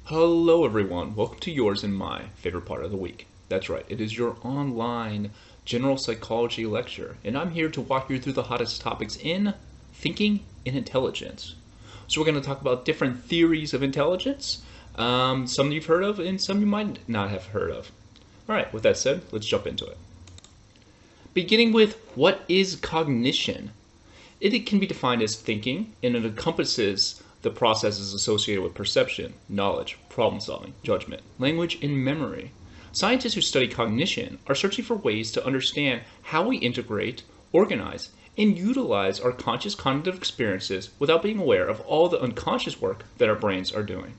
Hello everyone, welcome to yours and my favorite part of the week. That's right, it is your online general psychology lecture, and I'm here to walk you through the hottest topics in thinking and intelligence. So we're going to talk about different theories of intelligence, some you've heard of and some you might not have heard of. Alright, with that said, let's jump into it. Beginning with, what is cognition? It can be defined as thinking, and it encompasses the processes associated with perception, knowledge, problem-solving, judgment, language, and memory. Scientists who study cognition are searching for ways to understand how we integrate, organize, and utilize our conscious cognitive experiences without being aware of all the unconscious work that our brains are doing.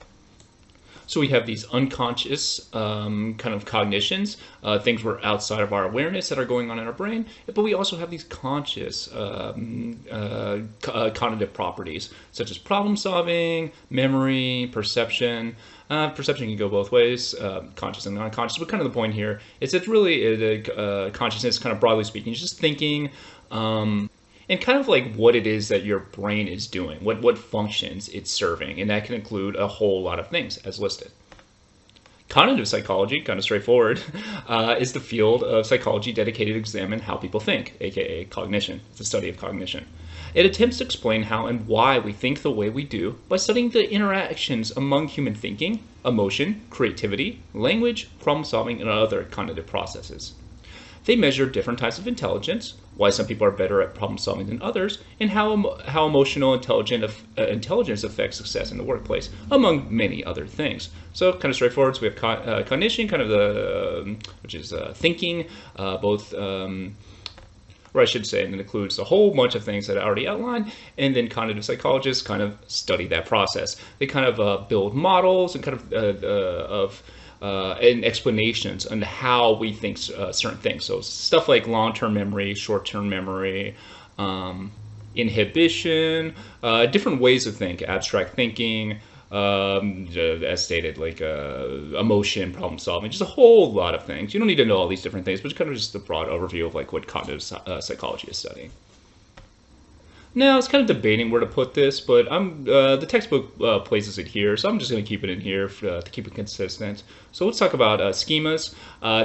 So we have these unconscious kind of cognitions, things we're outside of our awareness that are going on in our brain, but we also have these conscious cognitive properties, such as problem solving, memory, perception. Perception can go both ways, conscious and non-conscious, but kind of the point here is it's really consciousness, kind of broadly speaking, it's just thinking, and kind of like what it is that your brain is doing, what functions it's serving, and that can include a whole lot of things as listed. Cognitive psychology, kind of straightforward, is the field of psychology dedicated to examine how people think, aka cognition. It's the study of cognition. It attempts to explain how and why we think the way we do by studying the interactions among human thinking, emotion, creativity, language, problem solving, and other cognitive processes. They measure different types of intelligence, why some people are better at problem solving than others, and how emotional intelligence affects success in the workplace, among many other things. So kind of straightforward. So we have cognition, kind of which is thinking, both, or I should say, and it includes a whole bunch of things that I already outlined, and then cognitive psychologists kind of study that process. They kind of build models and kind of and explanations on how we think certain things. So stuff like long-term memory, short-term memory, inhibition, different ways of think, abstract thinking, as stated, like emotion, problem solving, just a whole lot of things. You don't need to know all these different things, but kind of just a broad overview of like what cognitive psychology is studying. Now, it's kind of debating where to put this, but the textbook places it here, so I'm just going to keep it in here to keep it consistent. So let's talk about schemas.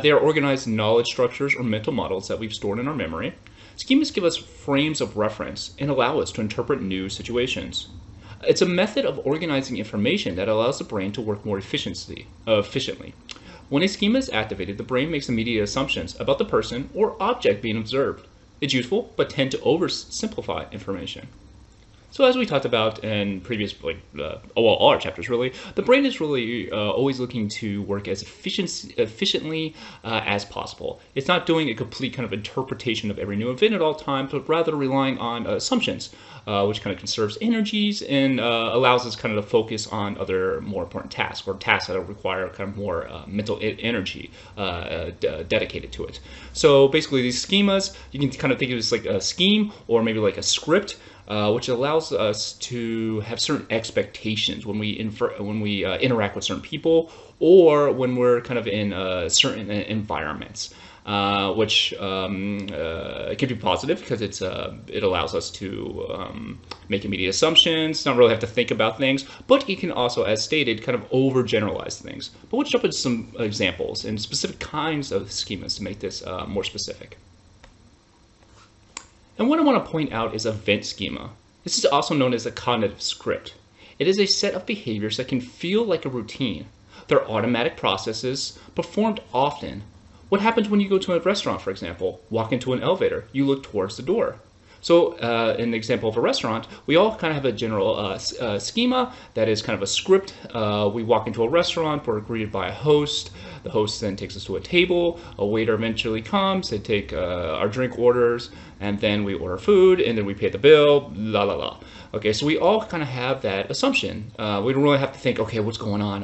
They are organized knowledge structures or mental models that we've stored in our memory. Schemas give us frames of reference and allow us to interpret new situations. It's a method of organizing information that allows the brain to work more efficiently. When a schema is activated, the brain makes immediate assumptions about the person or object being observed. It's useful, but tend to oversimplify information. So as we talked about in previous, all our chapters really, the brain is really always looking to work as efficiently as possible. It's not doing a complete kind of interpretation of every new event at all times, but rather relying on assumptions, which kind of conserves energies and allows us kind of to focus on other more important tasks, or tasks that require kind of more mental energy dedicated to it. So basically these schemas, you can kind of think of it as like a scheme or maybe like a script, which allows us to have certain expectations when we interact with certain people, or when we're kind of in certain environments, which it can be positive because it allows us to make immediate assumptions, not really have to think about things, but it can also, as stated, kind of overgeneralize things. But let's jump into some examples and specific kinds of schemas to make this more specific. And what I want to point out is event schema. This is also known as a cognitive script. It is a set of behaviors that can feel like a routine. They're automatic processes performed often. What happens when you go to a restaurant, for example? Walk into an elevator, you look towards the door. So in the example of a restaurant, we all kind of have a general schema that is kind of a script. We walk into a restaurant, we're greeted by a host. The host then takes us to a table. A waiter eventually comes, they take our drink orders, and then we order food, and then we pay the bill, la la la. Okay, so we all kind of have that assumption. We don't really have to think, okay, what's going on?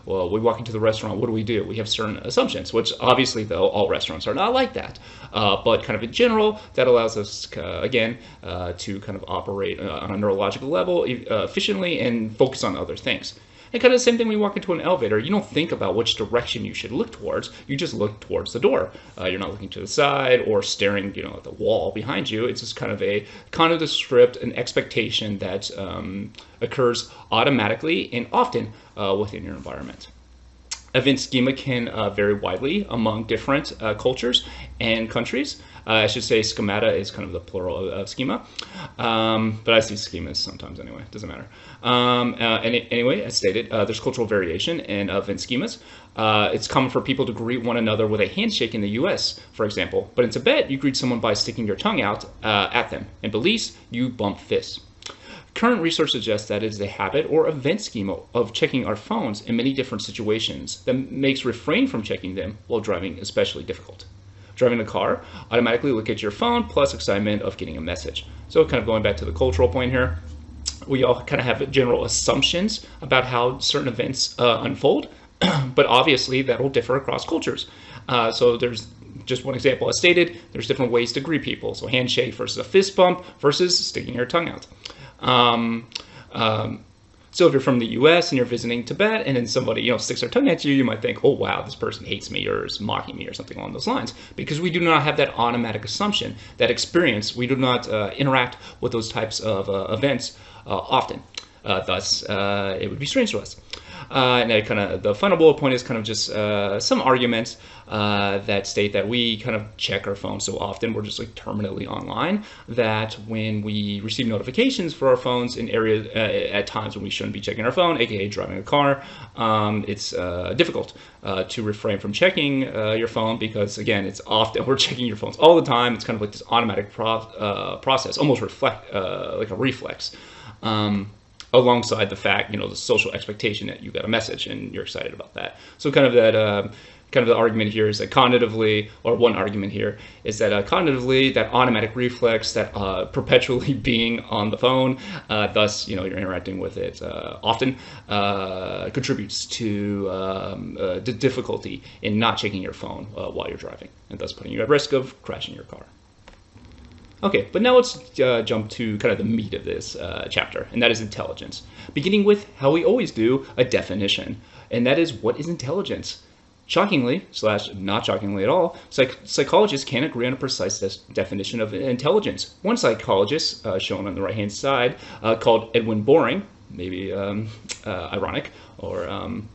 Well, we walk into the restaurant, what do? We have certain assumptions, which obviously, though, all restaurants are not like that. But kind of in general, that allows us, again, to kind of operate on a neurological level efficiently and focus on other things. And kind of the same thing when you walk into an elevator. You don't think about which direction you should look towards. You just look towards the door. You're not looking to the side or staring, at the wall behind you. It's just kind of a script, an expectation that occurs automatically and often within your environment. Event schema can vary widely among different cultures and countries. I should say schemata is kind of the plural of schema, but I see schemas sometimes anyway, doesn't matter. Anyway, as stated, there's cultural variation in event schemas. It's common for people to greet one another with a handshake in the US, for example, but in Tibet, you greet someone by sticking your tongue out at them. In Belize, you bump fists. Current research suggests that it is a habit or event schema of checking our phones in many different situations that makes refrain from checking them while driving especially difficult. Driving a car, automatically look at your phone plus excitement of getting a message. So kind of going back to the cultural point here, we all kind of have general assumptions about how certain events unfold, but obviously that will differ across cultures. So there's just one example as stated, there's different ways to greet people. So handshake versus a fist bump versus sticking your tongue out. So if you're from the US and you're visiting Tibet and then somebody, sticks their tongue at you, you might think, oh wow, this person hates me or is mocking me or something along those lines, because we do not have that automatic assumption, that experience. We do not interact with those types of events often. Thus, it would be strange to us. And the final bullet point is kind of just some arguments that state that we kind of check our phones so often, we're just like terminally online, that when we receive notifications for our phones in areas at times when we shouldn't be checking our phone, aka driving a car, it's difficult to refrain from checking your phone, because again, it's often we're checking your phones all the time. It's kind of like this automatic process, almost like a reflex. Alongside the fact, the social expectation that you got a message and you're excited about that. So kind of the argument here is that cognitively, or one argument here is that cognitively, that automatic reflex, that perpetually being on the phone, thus, you're interacting with it often, contributes to the difficulty in not checking your phone while you're driving, and thus putting you at risk of crashing your car. Okay, but now let's jump to kind of the meat of this chapter, and that is intelligence. Beginning with how we always do, a definition, and that is, what is intelligence? Shockingly, / not shockingly at all, psychologists can't agree on a precise definition of intelligence. One psychologist, shown on the right-hand side, called Edwin Boring, maybe ironic or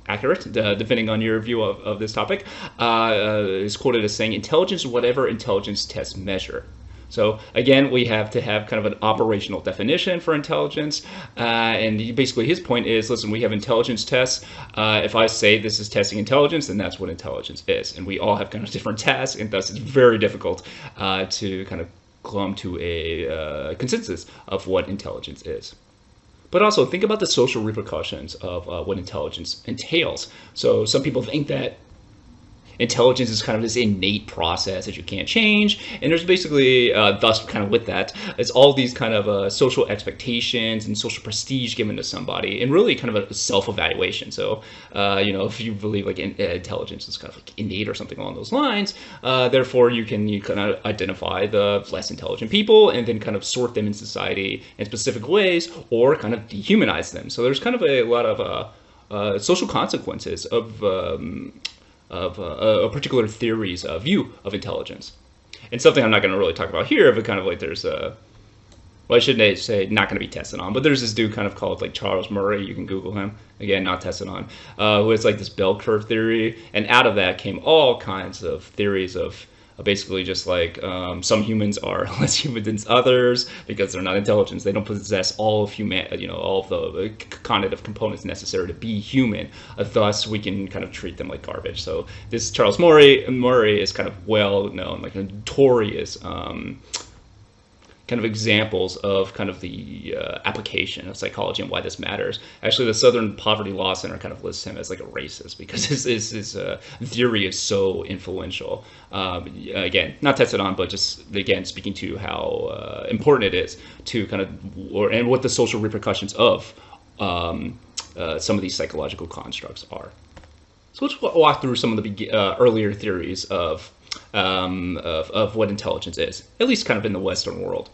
accurate, depending on your view of this topic, is quoted as saying, intelligence is whatever intelligence tests measure. So again, we have to have kind of an operational definition for intelligence, and basically his point is, listen, we have intelligence tests. If I say this is testing intelligence, then that's what intelligence is, and we all have kind of different tasks, and thus it's very difficult to kind of come to a consensus of what intelligence is. But also think about the social repercussions of what intelligence entails. So some people think that intelligence is kind of this innate process that you can't change, and there's basically, thus kind of with that, it's all these kind of social expectations and social prestige given to somebody, and really kind of a self-evaluation. So, if you believe like intelligence is kind of like innate or something along those lines, therefore you kind of identify the less intelligent people and then kind of sort them in society in specific ways, or kind of dehumanize them. So there's kind of a lot of social consequences of a particular theory's view of intelligence. And something I'm not going to really talk about here, but kind of like there's well, I shouldn't say not going to be tested on, but there's this dude kind of called like Charles Murray, you can Google him, again, not tested on, who has like this bell curve theory, and out of that came all kinds of theories of basically just like some humans are less human than others because they're not intelligent. They don't possess all of all of the cognitive components necessary to be human. Thus, we can kind of treat them like garbage. So this Charles Murray is kind of well known, like a notorious kind of examples of kind of the application of psychology and why this matters. Actually, the Southern Poverty Law Center kind of lists him as like a racist because his theory is so influential. Again, not tested on, but just again speaking to how important it is to kind of, and what the social repercussions of some of these psychological constructs are. So let's walk through some of the earlier theories of what intelligence is, at least kind of in the Western world.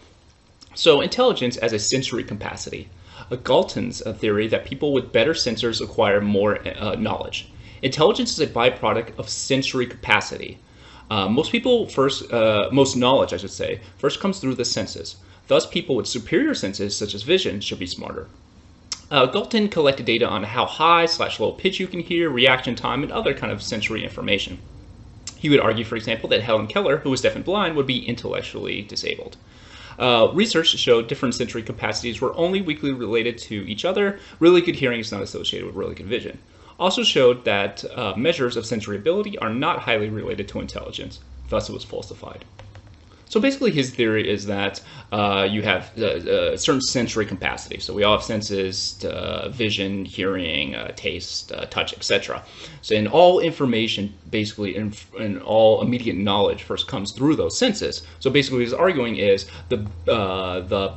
So intelligence as a sensory capacity. Galton's theory that people with better sensors acquire more knowledge. Intelligence is a byproduct of sensory capacity. Most knowledge, I should say, first comes through the senses. Thus, people with superior senses, such as vision, should be smarter. Galton collected data on how high/low pitch you can hear, reaction time, and other kind of sensory information. He would argue, for example, that Helen Keller, who was deaf and blind, would be intellectually disabled. Research showed different sensory capacities were only weakly related to each other. Really good hearing is not associated with really good vision. Also showed that measures of sensory ability are not highly related to intelligence. Thus, it was falsified. So basically his theory is that you have certain sensory capacity. So we all have senses, vision, hearing, taste, touch, etc. So in all information, basically, in all immediate knowledge first comes through those senses. So basically what he's arguing is the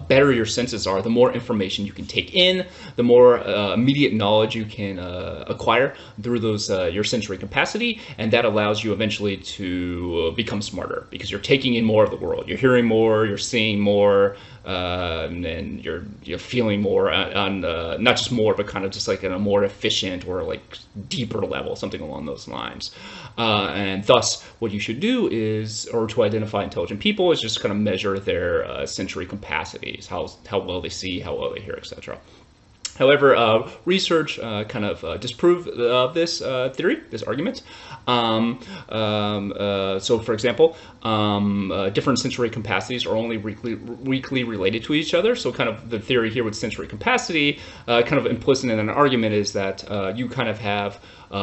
better your senses are, the more information you can take in, the more immediate knowledge you can acquire through those your sensory capacity, and that allows you eventually to become smarter because you're taking in more of the world. You're hearing more, you're seeing more, and you're feeling more on not just more, but kind of just like in a more efficient or like deeper level, something along those lines. And thus, what you should do is, or to identify intelligent people, is just kind of measure their sensory capacities, how well they see, how well they hear, etc. However, research kind of disproved this theory, this argument. So, for example, different sensory capacities are only weakly related to each other. So, kind of the theory here with sensory capacity, kind of implicit in an argument, is that you kind of have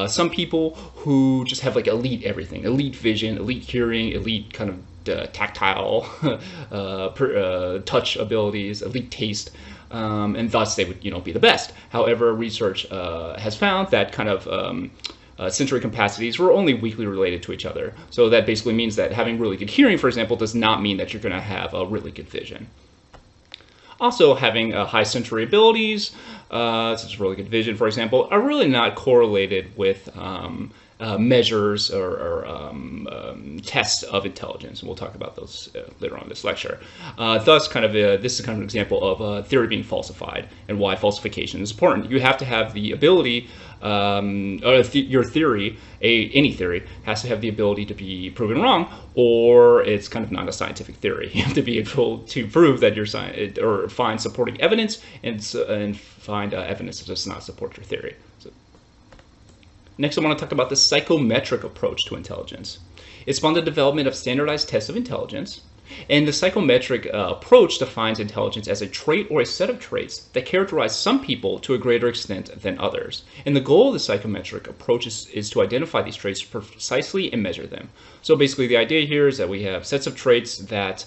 some people who just have like elite everything, elite vision, elite hearing, elite kind of tactile touch abilities, elite taste. And thus they would, be the best. However, research has found that kind of sensory capacities were only weakly related to each other. So that basically means that having really good hearing, for example, does not mean that you're going to have a really good vision. Also, having high sensory abilities, such as really good vision, for example, are really not correlated with measures or tests of intelligence, and we'll talk about those later on in this lecture. Thus, this is kind of an example of a theory being falsified and why falsification is important. You have to have the ability, your theory, any theory, has to have the ability to be proven wrong, or it's kind of not a scientific theory. You have to be able to prove that or find supporting evidence and find evidence that does not support your theory. Next, I want to talk about the psychometric approach to intelligence. It spawned the development of standardized tests of intelligence, and the psychometric approach defines intelligence as a trait or a set of traits that characterize some people to a greater extent than others. And the goal of the psychometric approach is to identify these traits precisely and measure them. So basically the idea here is that we have sets of traits that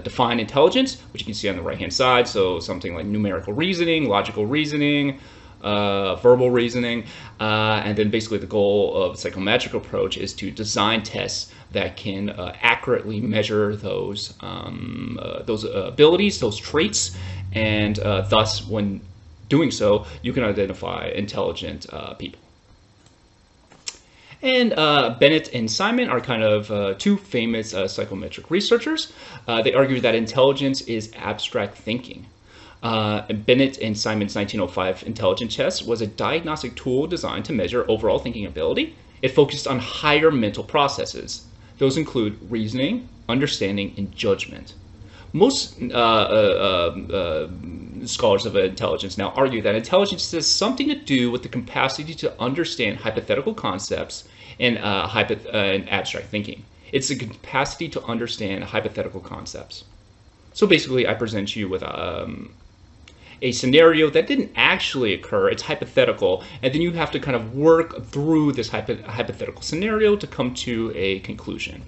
define intelligence, which you can see on the right-hand side. So something like numerical reasoning, logical reasoning, verbal reasoning, and then basically the goal of the psychometric approach is to design tests that can accurately measure those abilities, those traits, and thus, when doing so, you can identify intelligent people. And Bennett and Simon are kind of two famous psychometric researchers. They argue that intelligence is abstract thinking. Bennett and Simon's 1905 intelligence test was a diagnostic tool designed to measure overall thinking ability. It focused on higher mental processes. Those include reasoning, understanding, and judgment. Most scholars of intelligence now argue that intelligence has something to do with the capacity to understand hypothetical concepts and abstract thinking. It's the capacity to understand hypothetical concepts. So basically, I present you with a scenario that didn't actually occur. It's hypothetical, and then you have to kind of work through this hypothetical scenario to come to a conclusion.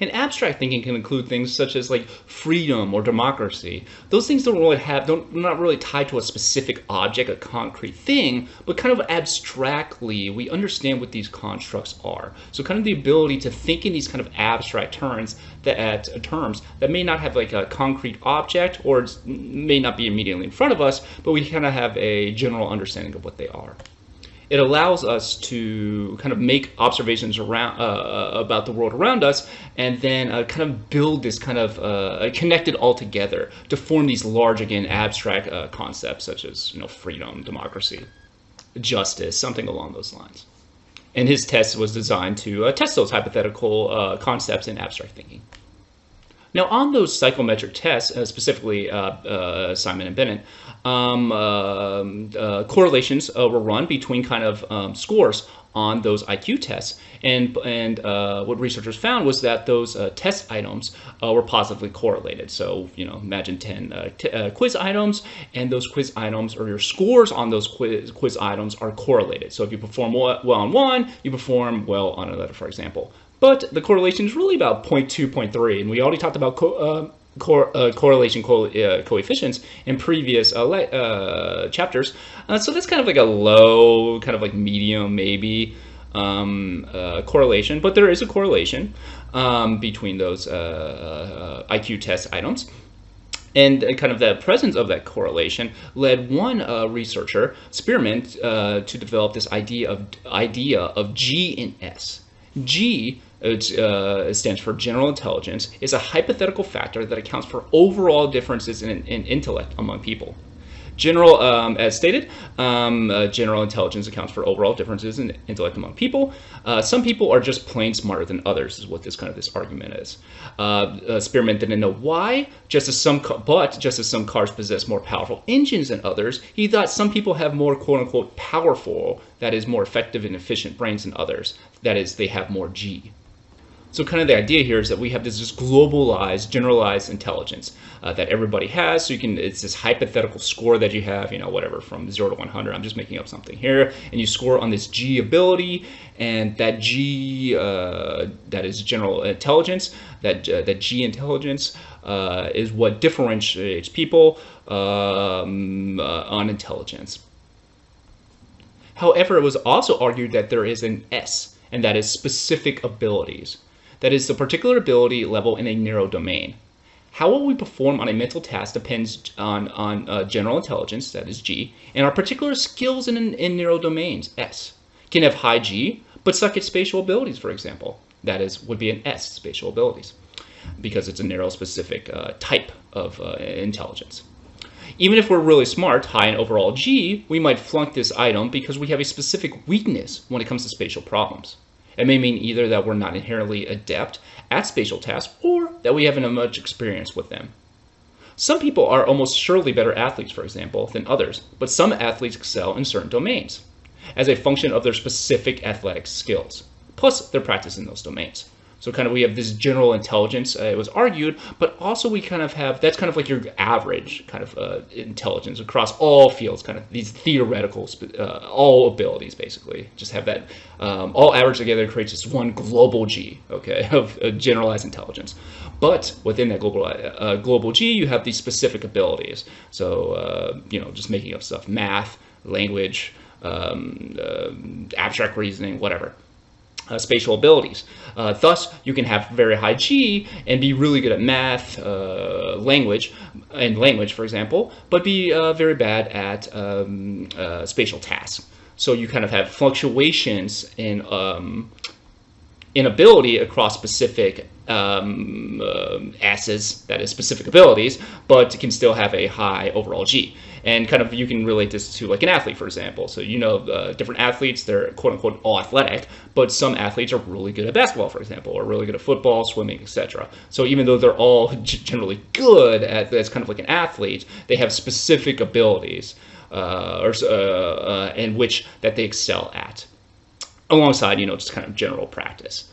And abstract thinking can include things such as like freedom or democracy. Those things not really tied to a specific object, a concrete thing, but kind of abstractly we understand what these constructs are. So kind of the ability to think in these kind of abstract terms that may not have like a concrete object or may not be immediately in front of us, but we kind of have a general understanding of what they are. It allows us to kind of make observations around about the world around us, and then kind of build this kind of connect it all together to form these large, again, abstract concepts such as freedom, democracy, justice, something along those lines. And his test was designed to test those hypothetical concepts in abstract thinking. Now, on those psychometric tests, specifically Simon and Bennett, correlations were run between kind of scores on those IQ tests, and what researchers found was that those test items were positively correlated. So imagine 10 quiz items, and those quiz items, or your scores on those quiz items, are correlated. So if you perform well on one, you perform well on another, for example. But the correlation is really about 0.2, 0.3, and we already talked about correlation coefficients in previous chapters. So that's kind of like a low, kind of like medium, maybe correlation. But there is a correlation between those IQ test items. And kind of the presence of that correlation led one researcher, Spearman, to develop this idea of G and S. G, stands for general intelligence, is a hypothetical factor that accounts for overall differences in intellect among people. General, as stated, general intelligence accounts for overall differences in intellect among people. Some people are just plain smarter than others, is what this argument is. Spearman didn't know why, just as some cars possess more powerful engines than others, he thought some people have more quote-unquote powerful, that is, more effective and efficient brains than others. That is, they have more G. So kind of the idea here is that we have this just globalized, generalized intelligence that everybody has. So it's this hypothetical score that you have, whatever, from 0 to 100. I'm just making up something here. And you score on this G ability, and that G, that is general intelligence, that G intelligence is what differentiates people on intelligence. However, it was also argued that there is an S, and that is specific abilities. That is the particular ability level in a narrow domain. How well we perform on a mental task depends on general intelligence, that is G, and our particular skills in narrow domains, S. Can have high G, but suck at spatial abilities, for example. That would be an S, spatial abilities, because it's a narrow specific type of intelligence. Even if we're really smart, high in overall G, we might flunk this item because we have a specific weakness when it comes to spatial problems. It may mean either that we're not inherently adept at spatial tasks, or that we haven't much experience with them. Some people are almost surely better athletes, for example, than others, but some athletes excel in certain domains as a function of their specific athletic skills, plus their practice in those domains. So kind of we have this general intelligence, it was argued, but also we kind of have, that's kind of like your average kind of intelligence across all fields, kind of these theoretical, all abilities basically. Just have that, all average together creates this one global G, okay, of generalized intelligence. But within that global G, you have these specific abilities. So, just making up stuff, math, language, abstract reasoning, whatever. Spatial abilities. Thus, you can have very high G and be really good at math, language, for example, but be very bad at spatial tasks. So you kind of have fluctuations in ability across specific S's, that is specific abilities, but can still have a high overall G. And kind of you can relate this to like an athlete, for example. So different athletes, they're quote unquote all athletic, but some athletes are really good at basketball, for example, or really good at football, swimming, etc. So even though they're all generally good at as kind of like an athlete, they have specific abilities in which that they excel at, alongside just kind of general practice.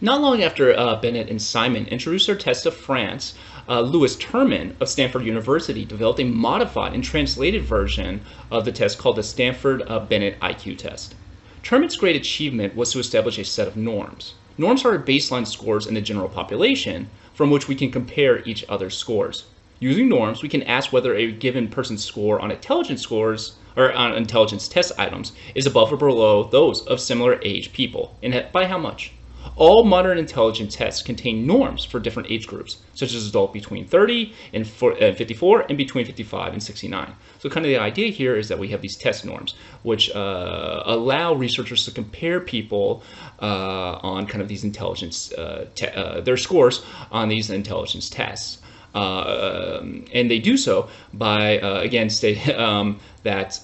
Not long after Bennett and Simon introduced their test to France, Louis Terman of Stanford University developed a modified and translated version of the test called the Stanford-Bennett IQ test. Terman's great achievement was to establish a set of norms. Norms are baseline scores in the general population from which we can compare each other's scores. Using norms, we can ask whether a given person's score on intelligence scores or on intelligence test items is above or below those of similar age people, and by how much. All modern intelligence tests contain norms for different age groups, such as adult between 30 and 54 and between 55 and 69. So kind of the idea here is that we have these test norms, which allow researchers to compare people on kind of these intelligence, their scores on these intelligence tests. And they do so by, again, that,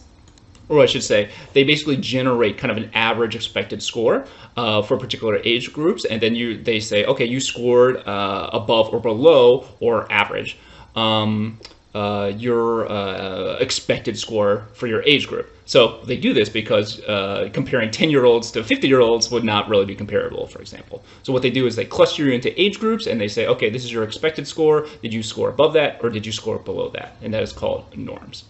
or I should say, they basically generate kind of an average expected score for particular age groups, and then they say, okay, you scored above or below or average your expected score for your age group. So they do this because comparing 10-year-olds to 50-year-olds would not really be comparable, for example. So what they do is they cluster you into age groups, and they say, okay, this is your expected score. Did you score above that, or did you score below that? And that is called norms.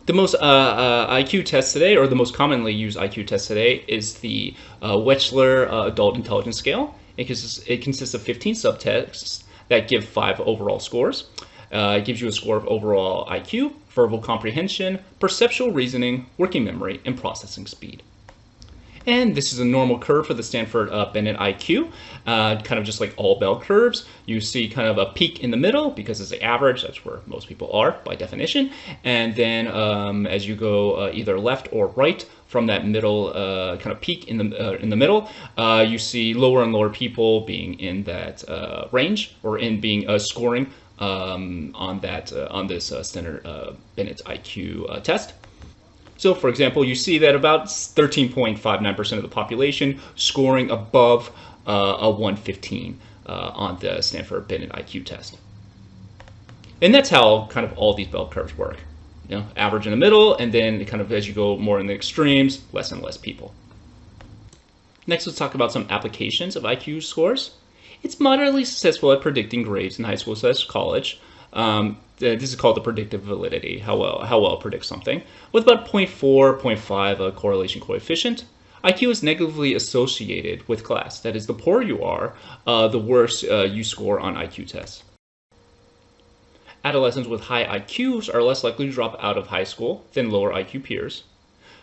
The most IQ test today, or the most commonly used IQ test today, is the Wechsler Adult Intelligence Scale. It consists of 15 subtests that give 5 overall scores. It gives you a score of overall IQ, verbal comprehension, perceptual reasoning, working memory, and processing speed. And this is a normal curve for the Stanford Binet IQ, kind of just like all bell curves. You see kind of a peak in the middle because it's the average. That's where most people are by definition. And then as you go either left or right from that middle kind of peak in the middle, you see lower and lower people being in that range, or in being scoring on this Stanford Binet IQ test. So, for example, you see that about 13.59% of the population scoring above a 115 on the Stanford Binet IQ test. And that's how kind of all these bell curves work. You know, average in the middle, and then kind of as you go more in the extremes, less and less people. Next, let's talk about some applications of IQ scores. It's moderately successful at predicting grades in high school / college. This is called the predictive validity, how well it predicts something, with about 0.4, 0.5 correlation coefficient. IQ is negatively associated with class. That is, the poorer you are, the worse you score on IQ tests. Adolescents with high IQs are less likely to drop out of high school than lower IQ peers.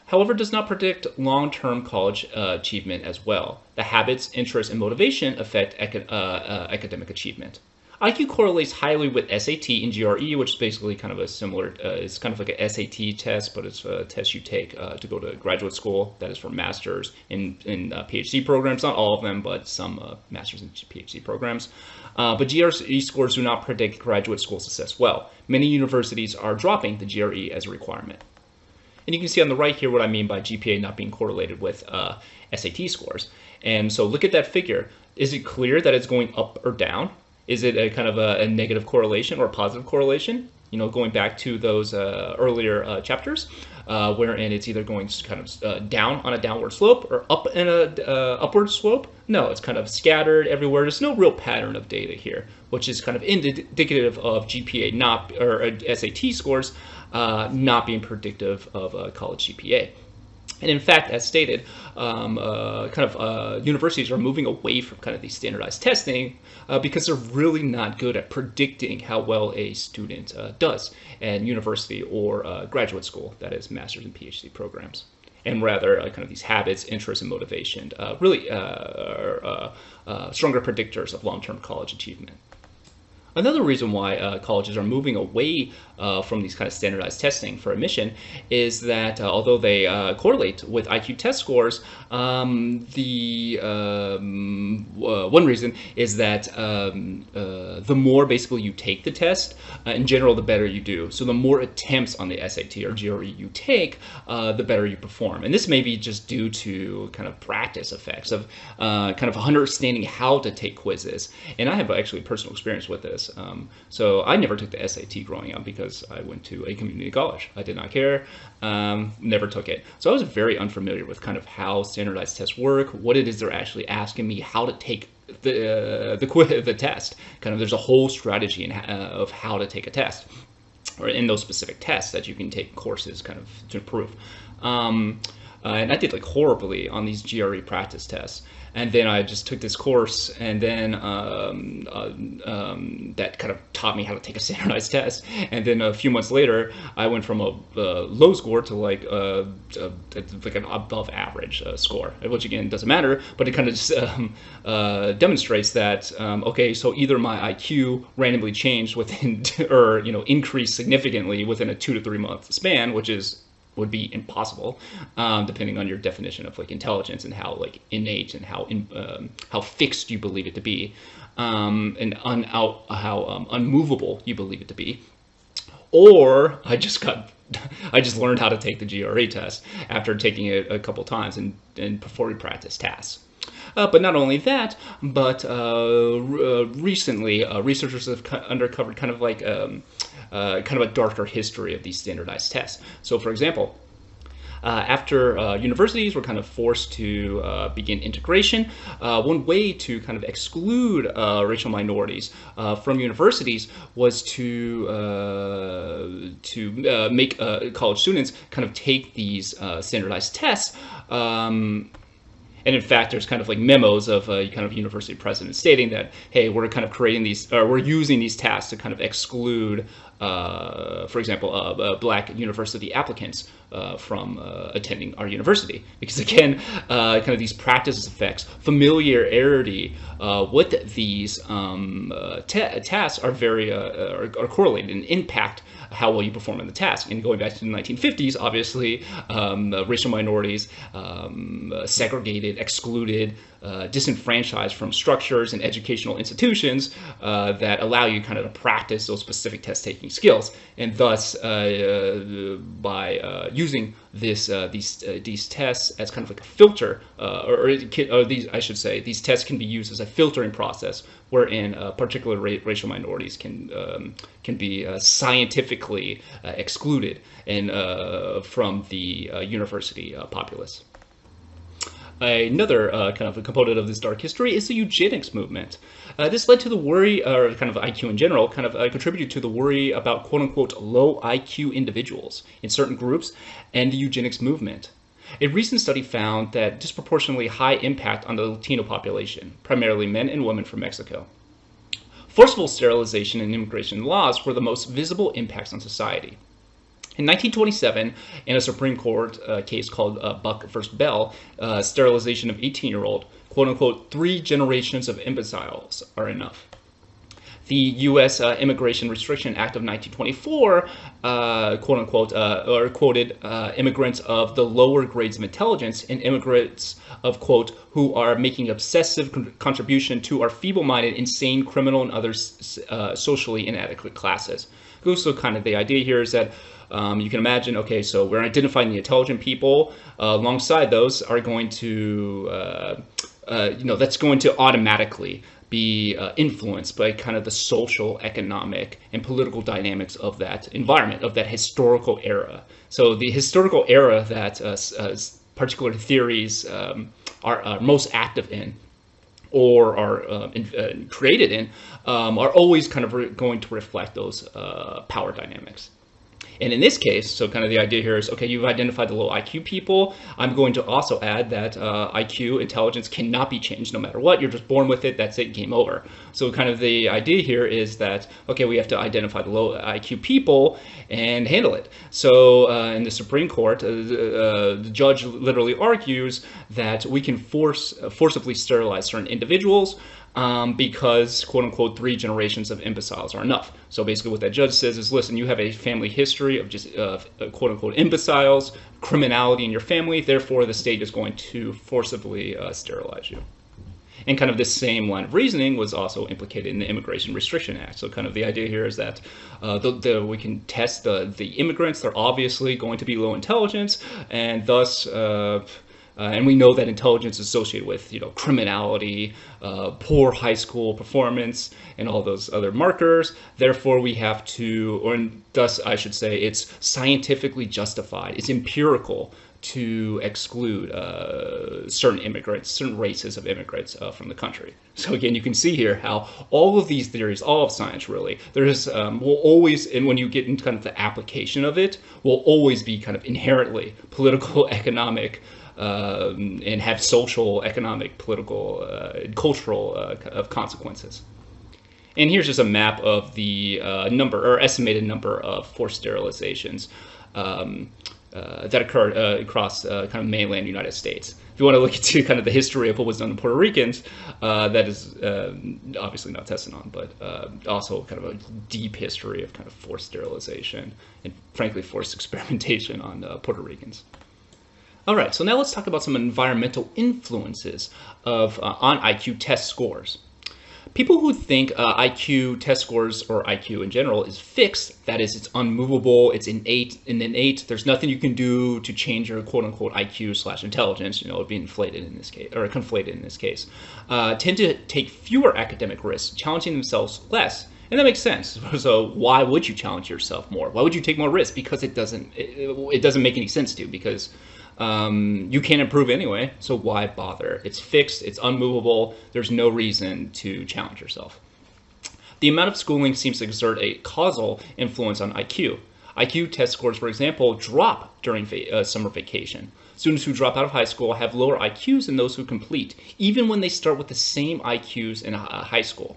However, it does not predict long-term college achievement as well. The habits, interests, and motivation affect academic achievement. IQ correlates highly with SAT and GRE, which is basically kind of a similar, it's kind of like a SAT test, but it's a test you take to go to graduate school. That is for masters in PhD programs, not all of them, but some masters and PhD programs. But GRE scores do not predict graduate school success well. Many universities are dropping the GRE as a requirement. And you can see on the right here what I mean by GPA not being correlated with SAT scores. And so look at that figure. Is it clear that it's going up or down? Is it a kind of a negative correlation or a positive correlation? You know, going back to those earlier chapters, wherein it's either going kind of down on a downward slope or up in a upward slope. No, it's kind of scattered everywhere. There's no real pattern of data here, which is kind of indicative of GPA not, or SAT scores not being predictive of college GPA. And in fact, as stated, universities are moving away from kind of these standardized testing because they're really not good at predicting how well a student does in university or graduate school, that is master's and PhD programs. And rather, kind of these habits, interests, and motivation really are stronger predictors of long-term college achievement. Another reason why colleges are moving away from these kind of standardized testing for admission is that although they correlate with IQ test scores, one reason is that the more basically you take the test, in general, the better you do. So the more attempts on the SAT or GRE you take, the better you perform. And this may be just due to kind of practice effects of kind of understanding how to take quizzes. And I have actually personal experience with this. So I never took the SAT growing up because I went to a community college. I did not care, never took it. So I was very unfamiliar with kind of how standardized tests work, what it is they're actually asking me, how to take the test. Kind of there's a whole strategy of how to take a test, or in those specific tests that you can take courses kind of to improve. And I did like horribly on these GRE practice tests. And then I just took this course, and then that kind of taught me how to take a standardized test. And then a few months later, I went from a low score to like an above average score, which again doesn't matter, but it kind of just demonstrates that okay, so either my IQ randomly changed within, or increased significantly within a 2 to 3 month span, which would be impossible, depending on your definition of like intelligence and how like innate and how fixed you believe it to be, and how unmovable you believe it to be. Or I just learned how to take the GRE test after taking it a couple times and performing practice tasks. But not only that, but recently researchers have uncovered kind of like kind of a darker history of these standardized tests. So, for example, after universities were kind of forced to begin integration, one way to kind of exclude racial minorities from universities was to make college students kind of take these standardized tests. And in fact, there's kind of like memos of kind of university presidents stating that, hey, we're kind of creating these, or we're using these tasks to kind of exclude, for example, black university applicants from attending our university. Because again, kind of these practice effects, familiarity with these tasks are very are correlated and impact how well you perform in the task. And going back to the 1950s, obviously, racial minorities, segregated, excluded, disenfranchised from structures and educational institutions that allow you kind of to practice those specific test-taking skills. And thus, by using these tests as kind of like a filter, these tests can be used as a filtering process, wherein particular racial minorities can be scientifically excluded and from the university populace. Another kind of a component of this dark history is the eugenics movement. This led to the worry, or kind of IQ in general, kind of contributed to the worry about quote-unquote low IQ individuals in certain groups and the eugenics movement. A recent study found that disproportionately high impact on the Latino population, primarily men and women from Mexico. Forcible sterilization and immigration laws were the most visible impacts on society. In 1927, in a Supreme Court case called Buck v. Bell, sterilization of 18-year-old, quote-unquote, 3 generations of imbeciles are enough. The U.S. Immigration Restriction Act of 1924, quote-unquote, or quoted immigrants of the lower grades of intelligence and immigrants of, quote, who are making obsessive contribution to our feeble-minded, insane, criminal, and other socially inadequate classes. So kind of the idea here is that you can imagine, okay, so we're identifying the intelligent people. Alongside those are going to, that's going to automatically be influenced by kind of the social, economic, and political dynamics of that environment, of that historical era. So the historical era that particular theories are most active in, or are created in, are always kind of going to reflect those power dynamics. And in this case, so kind of the idea here is, okay, you've identified the low IQ people. I'm going to also add that IQ, intelligence, cannot be changed no matter what. You're just born with it. That's it. Game over. So kind of the idea here is that, okay, we have to identify the low IQ people and handle it. So in the Supreme Court, the judge literally argues that we can forcibly sterilize certain individuals because, quote unquote, 3 generations of imbeciles are enough. So basically what that judge says is, listen, you have a family history of just, quote unquote, imbeciles, criminality in your family, therefore the state is going to forcibly sterilize you. And kind of this same line of reasoning was also implicated in the Immigration Restriction Act. So kind of the idea here is that we can test the immigrants. They're obviously going to be low intelligence, and thus and we know that intelligence is associated with, criminality, poor high school performance, and all those other markers. Therefore, we have to, or thus I should say, it's scientifically justified, it's empirical to exclude certain immigrants, certain races of immigrants from the country. So again, you can see here how all of these theories, all of science really, there's will always, and when you get into kind of the application of it, will always be kind of inherently political, economic, and have social, economic, political, cultural of consequences. And here's just a map of the number or estimated number of forced sterilizations that occurred across kind of mainland United States. If you want to look into kind of the history of what was done to Puerto Ricans, that is obviously not tested on, but also kind of a deep history of kind of forced sterilization and frankly forced experimentation on Puerto Ricans. All right, so now let's talk about some environmental influences of on IQ test scores. People who think IQ test scores or IQ in general is fixed, that is, it's unmovable, it's innate, there's nothing you can do to change your quote-unquote IQ/intelligence, you know, it'd be inflated in this case, or conflated in this case, tend to take fewer academic risks, challenging themselves less. And that makes sense. So why would you challenge yourself more? Why would you take more risks? Because it doesn't make any sense to, because you can't improve anyway, so why bother? It's fixed, it's unmovable, there's no reason to challenge yourself. The amount of schooling seems to exert a causal influence on IQ. IQ test scores, for example, drop during summer vacation. Students who drop out of high school have lower IQs than those who complete, even when they start with the same IQs in high school.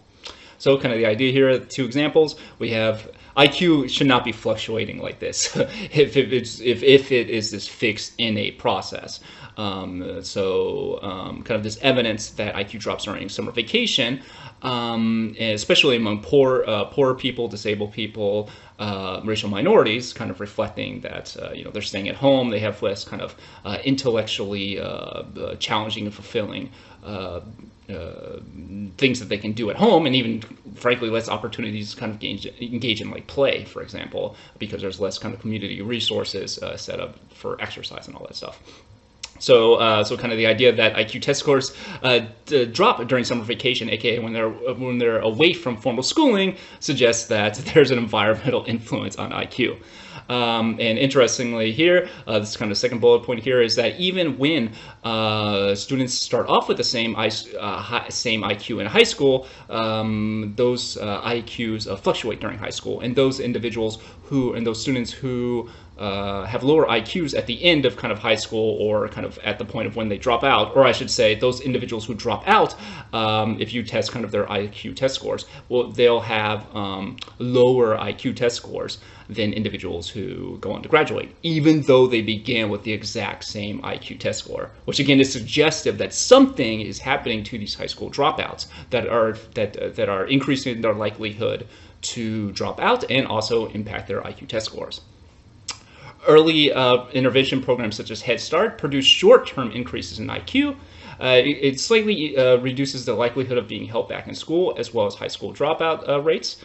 So kind of the idea here, 2 examples, we have IQ should not be fluctuating like this if it is this fixed innate process. Kind of this evidence that IQ drops during summer vacation, especially among poor people, disabled people, racial minorities, kind of reflecting that they're staying at home, they have less kind of intellectually challenging and fulfilling things that they can do at home, and even frankly less opportunities to kind of engage in like play, for example, because there's less kind of community resources set up for exercise and all that stuff. So kind of the idea that IQ test scores drop during summer vacation, aka when they're away from formal schooling, suggests that there's an environmental influence on IQ. And interestingly here, this is kind of the second bullet point here, is that even when students start off with the same IQ in high school, those IQs fluctuate during high school, and those students who have lower IQs at the end of kind of high school, or kind of at the point of when they drop out, or I should say those individuals who drop out, if you test kind of their IQ test scores, well, they'll have lower IQ test scores than individuals who go on to graduate, even though they began with the exact same IQ test score, which again is suggestive that something is happening to these high school dropouts that are increasing their likelihood to drop out and also impact their IQ test scores. Early intervention programs such as Head Start produce short-term increases in IQ. It slightly reduces the likelihood of being held back in school, as well as high school dropout rates.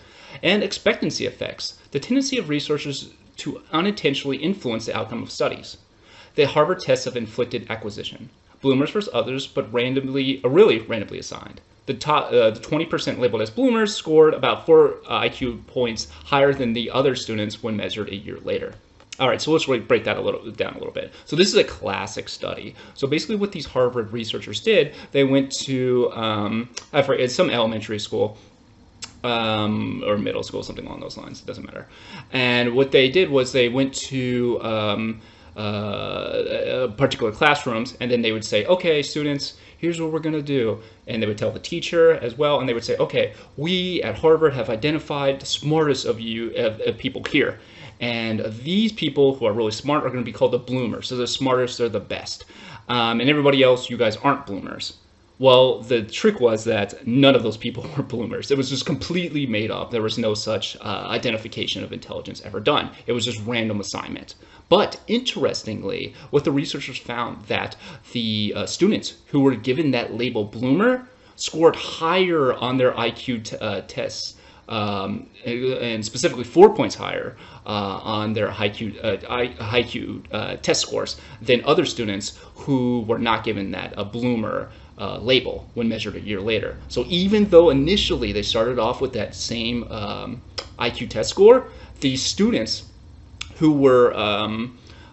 And expectancy effects, the tendency of researchers to unintentionally influence the outcome of studies. The Harvard tests of inflicted acquisition. Bloomers versus others, but really randomly assigned. The 20% labeled as bloomers scored about 4 IQ points higher than the other students when measured a year later. All right, so let's break that down a little bit. So this is a classic study. So basically what these Harvard researchers did, they went to, some elementary school, or middle school, something along those lines, it doesn't matter. And what they did was they went to particular classrooms, and then they would say, okay, students, here's what we're going to do. And they would tell the teacher as well, and they would say, okay, we at Harvard have identified the smartest of people here. And these people who are really smart are going to be called the bloomers. So the smartest are the best. And everybody else, you guys aren't bloomers. Well, the trick was that none of those people were bloomers. It was just completely made up. There was no such identification of intelligence ever done. It was just random assignment. But interestingly, what the researchers found that the students who were given that label bloomer scored higher on their IQ tests, and specifically 4 points higher on their IQ test scores than other students who were not given that bloomer label when measured a year later. So even though initially they started off with that same IQ test score, these students who were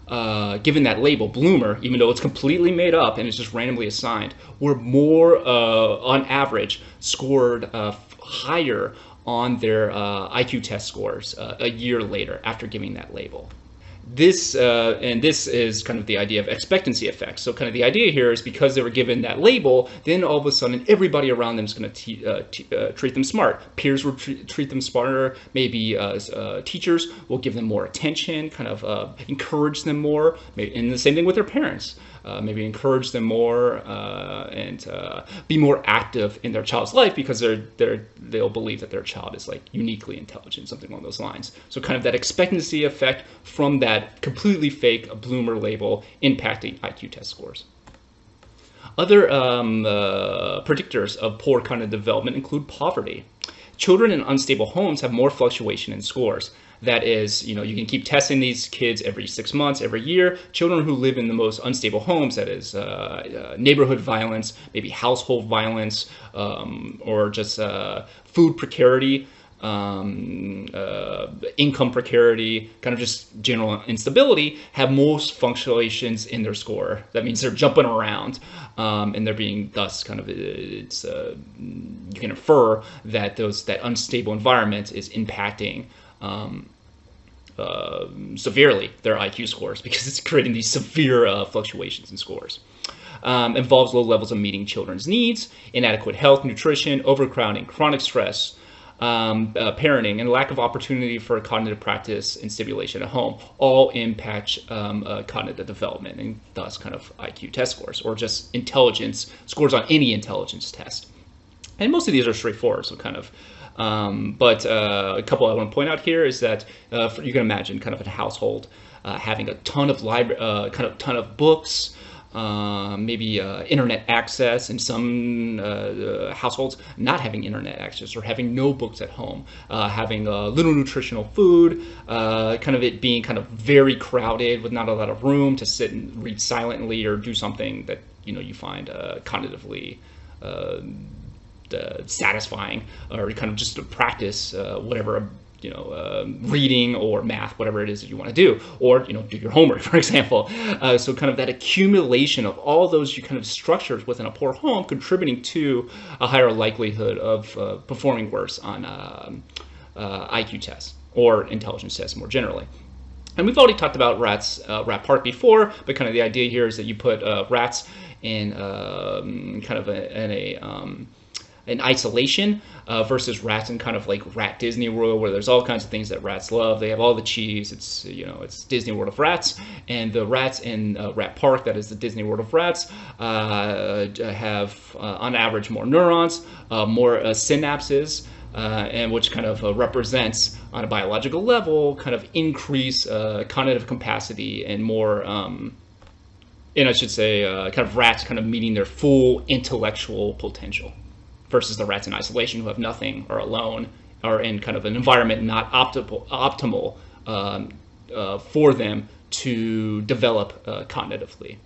given that label, bloomer, even though it's completely made up and it's just randomly assigned, were more, on average, scored higher on their IQ test scores a year later after giving that label. This is kind of the idea of expectancy effects. So kind of the idea here is because they were given that label, then all of a sudden everybody around them is going to treat them smart. Peers will treat them smarter. Maybe teachers will give them more attention, kind of encourage them more. And the same thing with their parents. Maybe encourage them more and be more active in their child's life because they'll believe that their child is like uniquely intelligent, something along those lines. So kind of that expectancy effect from that completely fake bloomer label impacting IQ test scores. Other predictors of poor cognitive development include poverty. Children in unstable homes have more fluctuation in scores. That is, you can keep testing these kids every 6 months, every year. Children who live in the most unstable homes, that is neighborhood violence, maybe household violence, or just food precarity, income precarity, kind of just general instability, have most fluctuations in their score. That means they're jumping around, and they're being thus kind of, you can infer that that unstable environment is impacting severely their IQ scores because it's creating these severe fluctuations in scores. Involves low levels of meeting children's needs, inadequate health, nutrition, overcrowding, chronic stress, parenting, and lack of opportunity for cognitive practice and stimulation at home all impact cognitive development and thus kind of IQ test scores or just intelligence scores on any intelligence test. And most of these are straightforward, so kind of but a couple I want to point out here is that you can imagine kind of a household having a ton of ton of books, maybe internet access, and some households not having internet access or having no books at home, having little nutritional food, kind of it being kind of very crowded with not a lot of room to sit and read silently or do something that you find cognitively satisfying, or kind of just to practice whatever reading or math, whatever it is that you want to do, or do your homework, for example. So kind of that accumulation of all those kind of structures within a poor home contributing to a higher likelihood of performing worse on IQ tests or intelligence tests more generally. And we've already talked about rat park before, but kind of the idea here is that you put rats in kind of in isolation versus rats in kind of like Rat Disney World, where there's all kinds of things that rats love. They have all the cheese. It's it's Disney World of Rats, and the rats in Rat Park, that is the Disney World of Rats, have on average more neurons, more synapses, and which kind of represents on a biological level kind of increased cognitive capacity and more. And I should say, kind of rats kind of meeting their full intellectual potential, versus the rats in isolation who have nothing or alone or in kind of an environment not optimal for them to develop cognitively.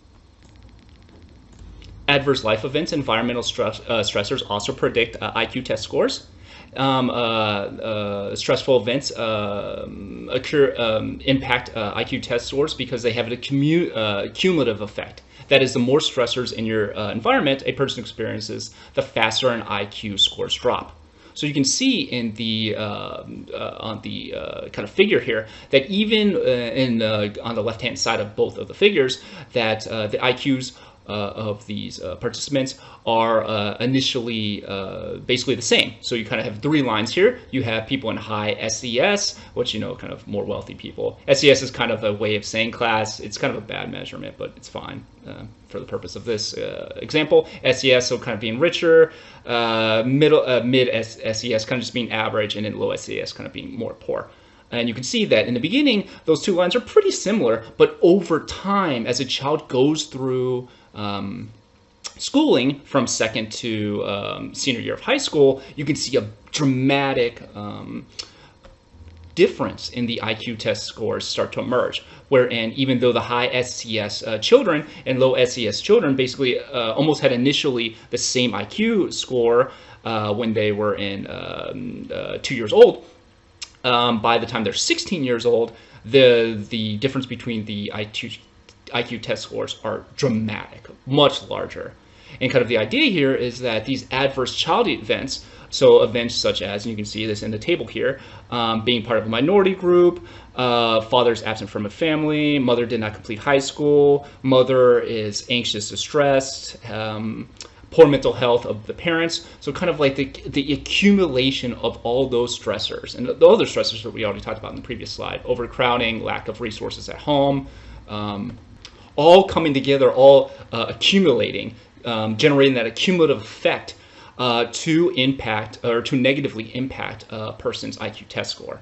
Adverse life events, environmental stressors also predict IQ test scores. Stressful events impact IQ test scores because they have a cumulative effect. That is, the more stressors in your environment a person experiences, the faster an IQ scores drop. So you can see in the on the kind of figure here that even on the left-hand side of both of the figures, that the IQs of these participants are initially basically the same. So you kind of have three lines here. You have people in high SES, which kind of more wealthy people. SES is kind of a way of saying class. It's kind of a bad measurement, but it's fine for the purpose of this example. SES, so kind of being richer, mid SES kind of just being average, and then low SES kind of being more poor. And you can see that in the beginning, those two lines are pretty similar, but over time, as a child goes through schooling from second to senior year of high school, you can see a dramatic difference in the IQ test scores start to emerge, wherein even though the high SES children and low SES children basically almost had initially the same IQ score when they were in 2 years old, by the time they're 16 years old, the difference between the IQ test scores are dramatic, much larger. And kind of the idea here is that these adverse childhood events, so events such as, and you can see this in the table here, being part of a minority group, father's absent from a family, mother did not complete high school, mother is anxious, distressed, poor mental health of the parents. So kind of like the accumulation of all those stressors, and the other stressors that we already talked about in the previous slide, overcrowding, lack of resources at home, all coming together, all accumulating, generating that accumulative effect to impact or to negatively impact a person's IQ test score.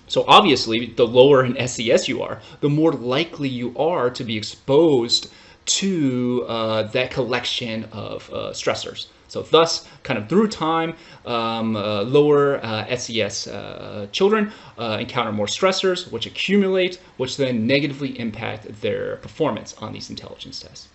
So obviously, the lower in SES you are, the more likely you are to be exposed to that collection of stressors. So thus, kind of through time, lower SES children encounter more stressors, which accumulate, which then negatively impact their performance on these intelligence tests.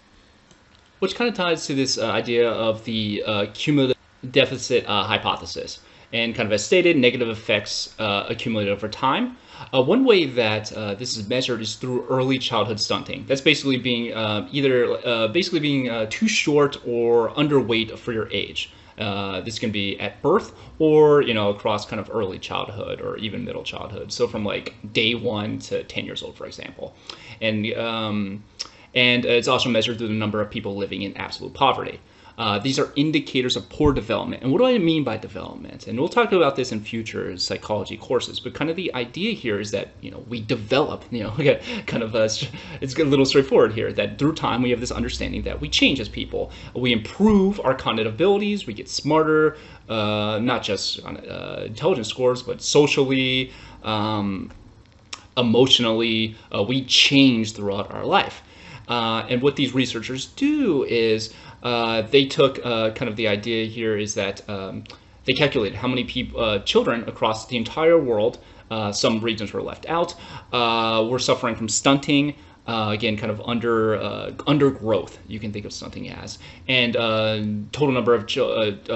Which kind of ties to this idea of the cumulative-deficit hypothesis. And kind of as stated, negative effects accumulate over time. One way that this is measured is through early childhood stunting. That's basically being being too short or underweight for your age. This can be at birth or across kind of early childhood or even middle childhood. So from like day 1 to 10 years old, for example. And it's also measured through the number of people living in absolute poverty. These are indicators of poor development. And what do I mean by development? And we'll talk about this in future psychology courses, but kind of the idea here is that, we develop, kind of, it's a little straightforward here, that through time we have this understanding that we change as people. We improve our cognitive abilities, we get smarter, not just on intelligence scores, but socially, emotionally, we change throughout our life. And what these researchers do is they took kind of the idea here is that they calculated how many children across the entire world, some regions were left out, were suffering from stunting, again, kind of undergrowth, you can think of stunting as, and total number of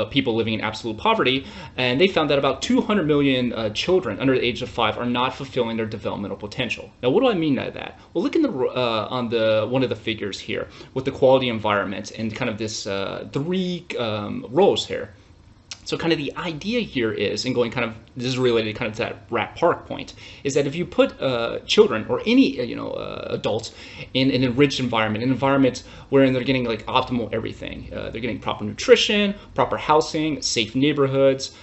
people living in absolute poverty, and they found that about 200 million children under the age of 5 are not fulfilling their developmental potential. Now, what do I mean by that? Well, look in on one of the figures here with the quality environment and kind of this 3 rows here. So kind of the idea here is, and going kind of, this is related kind of to that Rat Park point, is that if you put children or any adults in an enriched environment, an environment wherein they're getting like optimal everything, they're getting proper nutrition, proper housing, safe neighborhoods,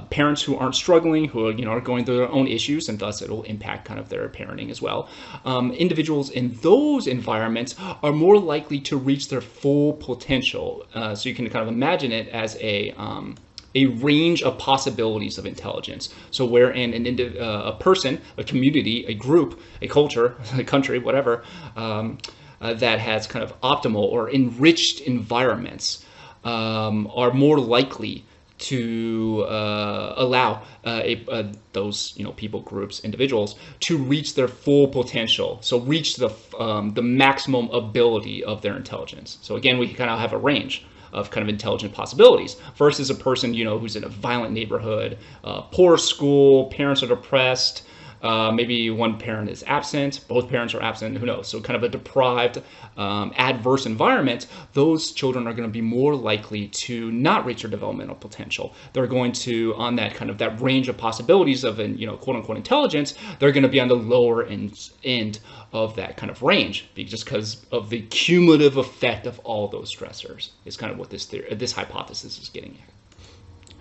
parents who aren't struggling, who are going through their own issues, and thus it'll impact kind of their parenting as well. Individuals in those environments are more likely to reach their full potential. So you can kind of imagine it as a range of possibilities of intelligence. So wherein a person, a community, a group, a culture, a country, whatever, that has kind of optimal or enriched environments are more likely to allow those people, groups, individuals to reach their full potential. So reach the maximum ability of their intelligence. So again, we kind of have a range of kind of intelligent possibilities versus a person, who's in a violent neighborhood, poor school, parents are depressed, maybe one parent is absent, both parents are absent, who knows? So kind of a deprived, adverse environment, those children are going to be more likely to not reach their developmental potential. They're going to, on that kind of that range of possibilities of quote unquote intelligence, they're going to be on the lower end of that kind of range, just because of the cumulative effect of all those stressors is kind of what this hypothesis is getting at.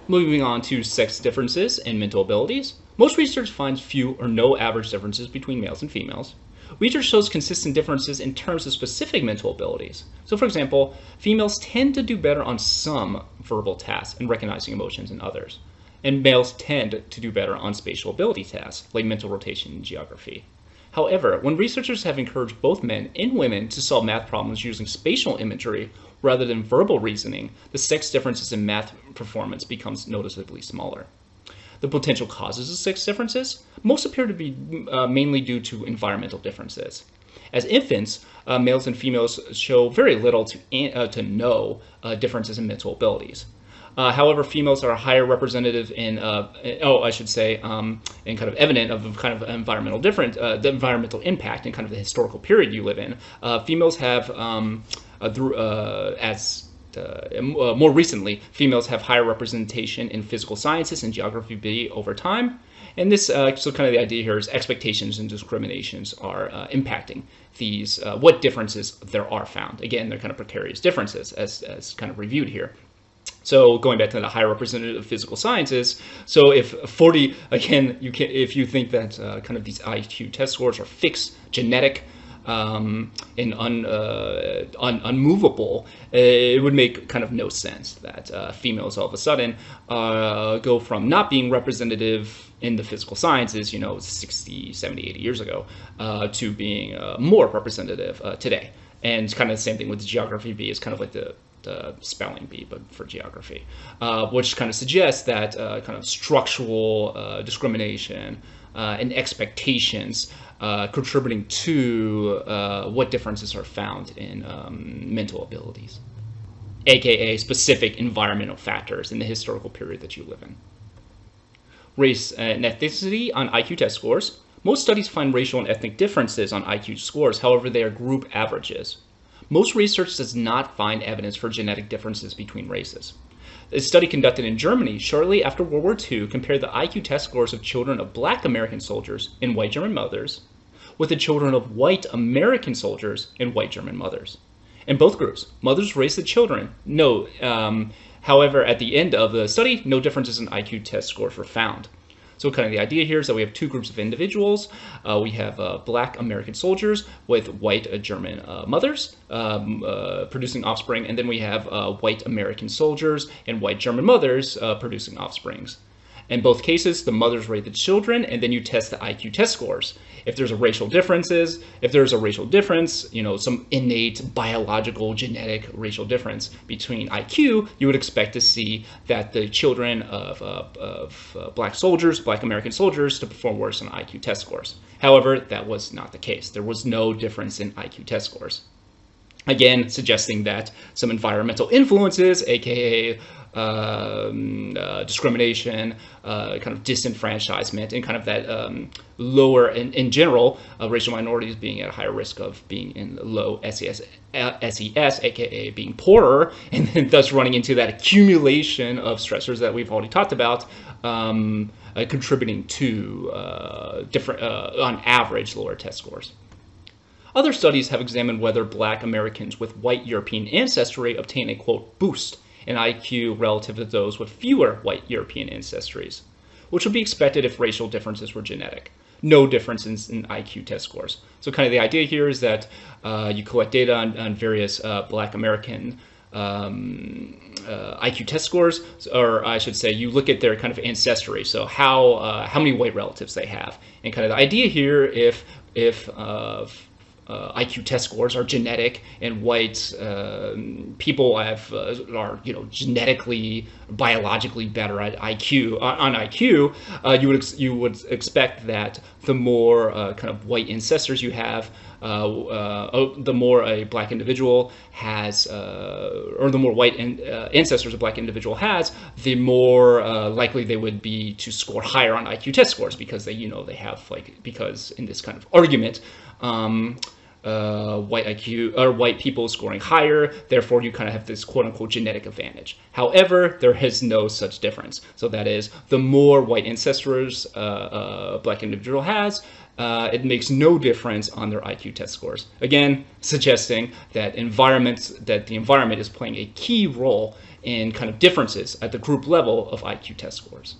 Moving on to sex differences in mental abilities. Most research finds few or no average differences between males and females. Research shows consistent differences in terms of specific mental abilities. So for example, females tend to do better on some verbal tasks and recognizing emotions in others, and males tend to do better on spatial ability tasks like mental rotation and geography. However, when researchers have encouraged both men and women to solve math problems using spatial imagery rather than verbal reasoning, the sex differences in math performance becomes noticeably smaller. The potential causes of sex differences most appear to be mainly due to environmental differences. As infants, males and females show very little to no differences in mental abilities. However, females are higher representative in, I should say, in kind of evident of kind of environmental the environmental impact in kind of the historical period you live in. Females have, more recently, females have higher representation in physical sciences and geography B over time. And this, so kind of the idea here is expectations and discriminations are impacting these, what differences there are found. Again, they're kind of precarious differences as kind of reviewed here. So going back to the higher representative of physical sciences, so if 40, again, if you think that kind of these IQ test scores are fixed, genetic, and unmovable, it would make kind of no sense that females all of a sudden go from not being representative in the physical sciences, 60, 70, 80 years ago, to being more representative today. And kind of the same thing with the geography B, is kind of like the spelling bee, but for geography, which kind of suggests that kind of structural discrimination and expectations contributing to what differences are found in mental abilities, aka specific environmental factors in the historical period that you live in. Race and ethnicity on IQ test scores. Most studies find racial and ethnic differences on IQ scores, however, they are group averages. Most research does not find evidence for genetic differences between races. A study conducted in Germany shortly after World War II compared the IQ test scores of children of Black American soldiers and white German mothers with the children of white American soldiers and white German mothers. In both groups, mothers raised the children. However, at the end of the study, no differences in IQ test scores were found. So kind of the idea here is that we have two groups of individuals. We have Black American soldiers with white German mothers producing offspring, and then we have white American soldiers and white German mothers producing offsprings. In both cases, the mothers rate the children, and then you test the IQ test scores. If there's a racial difference, some innate biological genetic racial difference between IQ, you would expect to see that the children of Black soldiers, Black American soldiers, to perform worse on IQ test scores. However, that was not the case. There was no difference in IQ test scores. Again, suggesting that some environmental influences, aka discrimination, kind of disenfranchisement, and kind of that lower, in general, racial minorities being at a higher risk of being in low SES, aka being poorer, and then thus running into that accumulation of stressors that we've already talked about, contributing to different, on average, lower test scores. Other studies have examined whether Black Americans with white European ancestry obtain a, quote, boost in IQ relative to those with fewer white European ancestries, which would be expected if racial differences were genetic. No differences in IQ test scores. So kind of the idea here is that you collect data on various Black American IQ test scores, or I should say you look at their kind of ancestry, so how many white relatives they have. And kind of the idea here, if IQ test scores are genetic and white people are genetically, biologically better at IQ, you would expect that the more kind of white ancestors you have, the more a Black individual has, or the more white ancestors a Black individual has, the more likely they would be to score higher on IQ test scores, because they have, because in this kind of argument, white IQ or white people scoring higher, therefore you kind of have this quote-unquote genetic advantage. However, there is no such difference. So that is, the more white ancestors a Black individual has, it makes no difference on their IQ test scores. Again, suggesting that the environment is playing a key role in kind of differences at the group level of IQ test scores.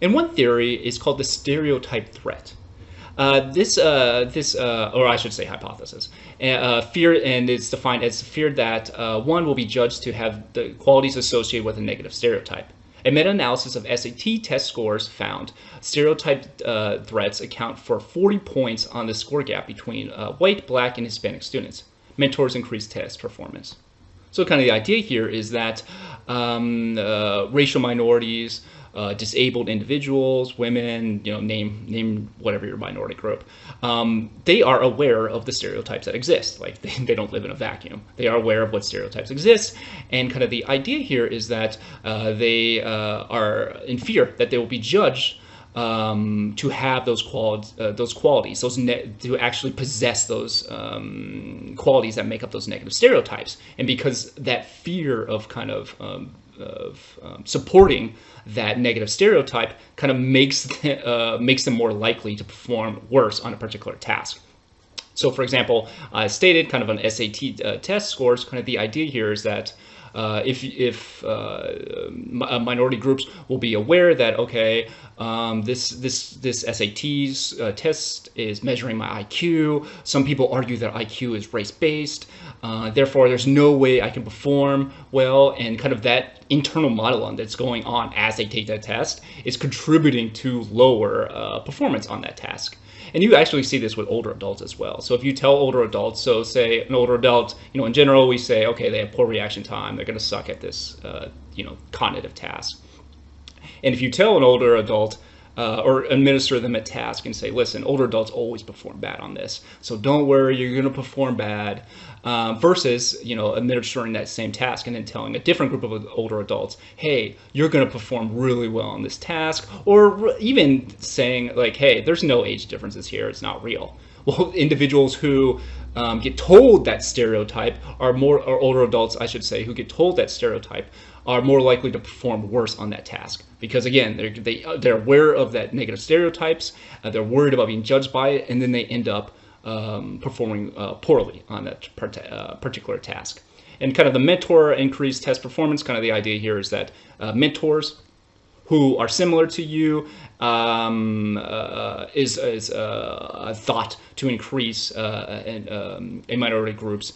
And one theory is called the stereotype threat. Or I should say hypothesis, fear, and it's defined as fear that one will be judged to have the qualities associated with a negative stereotype. A meta-analysis of SAT test scores found stereotype threats account for 40 points on the score gap between white, Black, and Hispanic students. Mentors increase test performance. So kind of the idea here is that racial minorities, disabled individuals, women, name whatever your minority group. They are aware of the stereotypes that exist. Like they don't live in a vacuum. They are aware of what stereotypes exist, and kind of the idea here is that they are in fear that they will be judged to have those qualities, to actually possess those qualities that make up those negative stereotypes. And because that fear of kind of supporting that negative stereotype kind of makes them more likely to perform worse on a particular task. So, for example, I stated kind of on SAT test scores, kind of the idea here is that if minority groups will be aware that, okay, this SAT's test is measuring my IQ. Some people argue that IQ is race-based. Therefore, there's no way I can perform well, and kind of that internal monologue that's going on as they take that test is contributing to lower performance on that task. And you actually see this with older adults as well. So if you tell older adults, so say an older adult, in general, we say, okay, they have poor reaction time. They're going to suck at this, cognitive task. And if you tell an older adult or administer them a task and say, listen, older adults always perform bad on this, so don't worry, you're going to perform bad, versus, administering that same task and then telling a different group of older adults, hey, you're going to perform really well on this task, or even saying like, hey, there's no age differences here, it's not real. Well, individuals who get told that stereotype or older adults, I should say, who get told that stereotype are more likely to perform worse on that task, because again, they're aware of that negative stereotypes, they're worried about being judged by it, and then they end up performing poorly on that particular task. And kind of the mentor increased test performance, kind of the idea here is that mentors who are similar to you is thought to increase a minority group's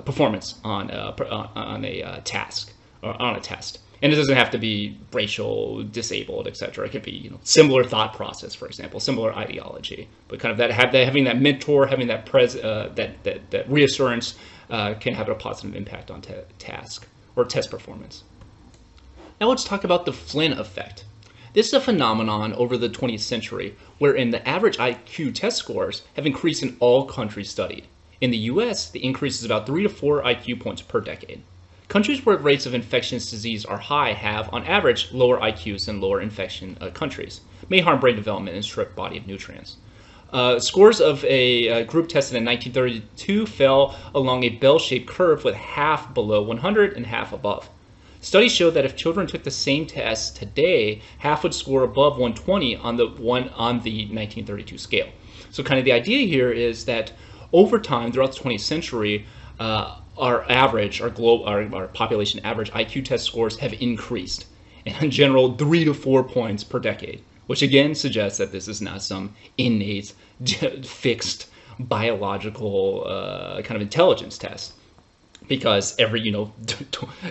performance on a task or on a test. And it doesn't have to be racial, disabled, etc. It could be similar thought process, for example, similar ideology. But kind of having that mentor, having that that reassurance can have a positive impact on task or test performance. Now let's talk about the Flynn effect. This is a phenomenon over the 20th century wherein the average IQ test scores have increased in all countries studied. In the US, the increase is about 3 to 4 IQ points per decade. Countries where rates of infectious disease are high have, on average, lower IQs than lower infection countries. May harm brain development and strip body of nutrients. Scores of a group tested in 1932 fell along a bell-shaped curve with half below 100 and half above. Studies show that if children took the same test today, half would score above 120 on the 1932 scale. So kind of the idea here is that over time, throughout the 20th century, our population average IQ test scores have increased, and in general 3 to 4 points per decade, which again suggests that this is not some innate, fixed biological kind of intelligence test. Because every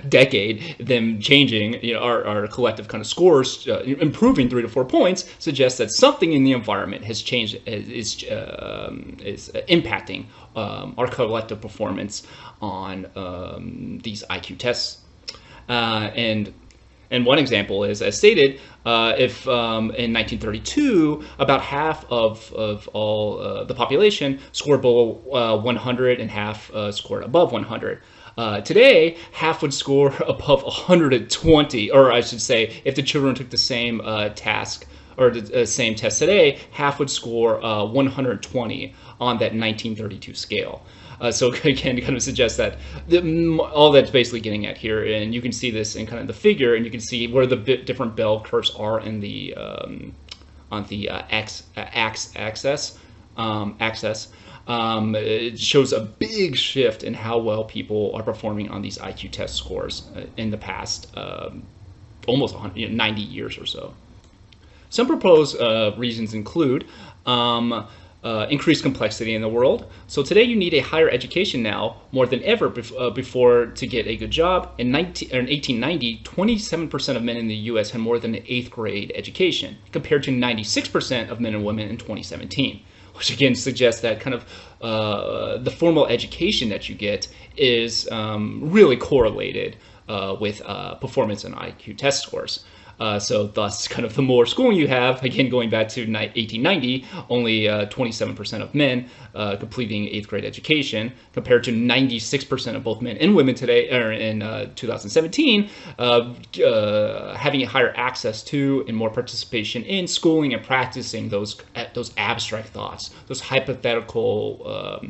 decade, them changing our collective kind of scores, improving 3 to 4 points, suggests that something in the environment has changed, is impacting our collective performance on these IQ tests. And one example is, as stated, if in 1932 about half of all the population scored below 100 and half scored above 100. Today, half would score above 120, or I should say, if the children took the same task or the same test today, half would score 120 on that 1932 scale. So again, it kind of suggests that all that's basically getting at here, and you can see this in kind of the figure, and you can see where the different bell curves are in the on the axis. It shows a big shift in how well people are performing on these IQ test scores in the past almost 90 years or so. Some proposed reasons include increased complexity in the world. So today you need a higher education now more than ever before to get a good job. In 1890, 27% of men in the US had more than an 8th grade education, compared to 96% of men and women in 2017. Which again suggests that kind of the formal education that you get is really correlated with performance and IQ test scores. So thus, kind of the more schooling you have, again, going back to 1890, only 27% of men completing 8th grade education, compared to 96% of both men and women today, or in 2017, having higher access to and more participation in schooling and practicing those abstract thoughts, those hypothetical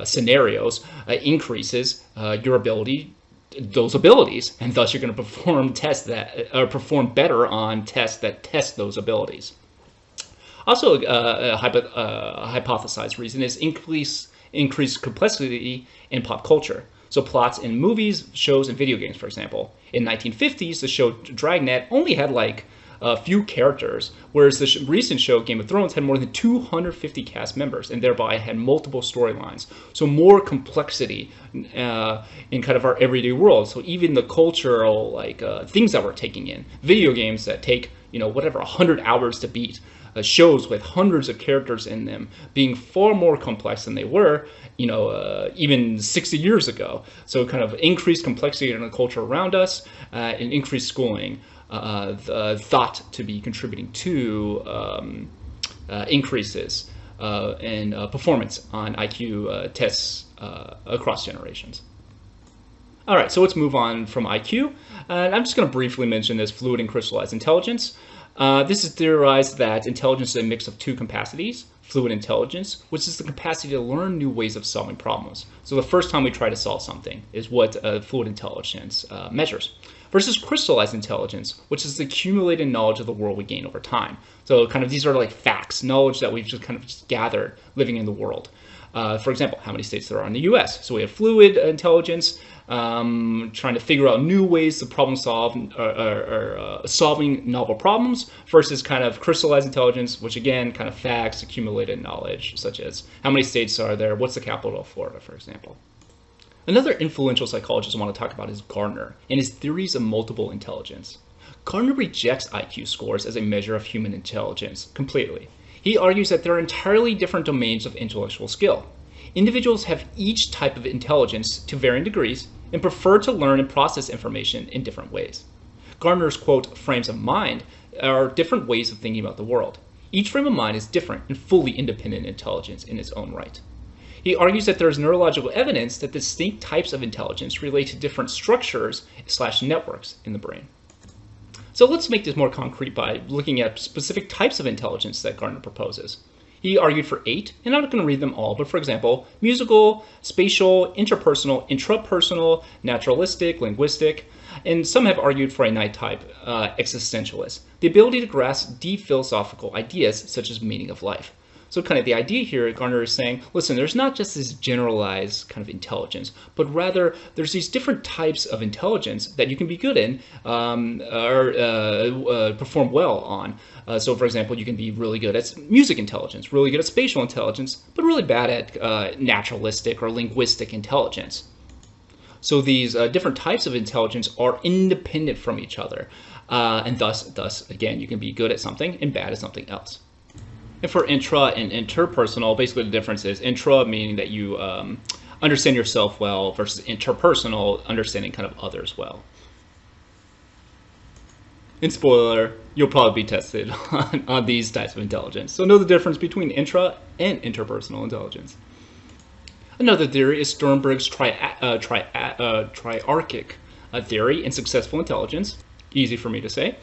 scenarios, increases your those abilities, and thus you're going to perform better on tests that test those abilities. Also, a hypothesized reason is increased complexity in pop culture. So plots in movies, shows, and video games, for example. In 1950s, the show Dragnet only had like a few characters, whereas the recent show Game of Thrones had more than 250 cast members, and thereby had multiple storylines. So more complexity in kind of our everyday world. So even the cultural things that we're taking in, video games that take 100 hours to beat, shows with hundreds of characters in them being far more complex than they were, even 60 years ago. So kind of increased complexity in the culture around us, and increased schooling. Thought to be contributing to increases in performance on IQ tests across generations. All right, so let's move on from IQ. I'm just going to briefly mention this fluid and crystallized intelligence. This is theorized that intelligence is a mix of two capacities. Fluid intelligence, which is the capacity to learn new ways of solving problems. So the first time we try to solve something is what fluid intelligence measures. Versus crystallized intelligence, which is the accumulated knowledge of the world we gain over time. So kind of these are like facts, knowledge that we've just gathered living in the world. For example, how many states there are in the US. So we have fluid intelligence, trying to figure out new ways to problem solve, or solving novel problems, versus kind of crystallized intelligence, which again, kind of facts, accumulated knowledge, such as how many states are there, what's the capital of Florida, for example. Another influential psychologist I want to talk about is Gardner and his theories of multiple intelligence. Gardner rejects IQ scores as a measure of human intelligence completely. He argues that there are entirely different domains of intellectual skill. Individuals have each type of intelligence to varying degrees and prefer to learn and process information in different ways. Gardner's, quote, frames of mind are different ways of thinking about the world. Each frame of mind is different and fully independent intelligence in its own right. He argues that there is neurological evidence that distinct types of intelligence relate to different structures/networks in the brain. So let's make this more concrete by looking at specific types of intelligence that Gardner proposes. He argued for 8, and I'm not going to read them all, but for example, musical, spatial, interpersonal, intrapersonal, naturalistic, linguistic, and some have argued for a 9th type, existentialist, the ability to grasp deep philosophical ideas such as meaning of life. So kind of the idea here, Gardner is saying, listen, there's not just this generalized kind of intelligence, but rather there's these different types of intelligence that you can be good in, or perform well on. So for example, you can be really good at music intelligence, really good at spatial intelligence, but really bad at naturalistic or linguistic intelligence. So these different types of intelligence are independent from each other. And thus, again, you can be good at something and bad at something else. And for intra and interpersonal, basically the difference is intra meaning that you understand yourself well versus interpersonal, understanding kind of others well. And spoiler, you'll probably be tested on these types of intelligence. So know the difference between intra and interpersonal intelligence. Another theory is Sternberg's triarchic theory in successful intelligence. Easy for me to say.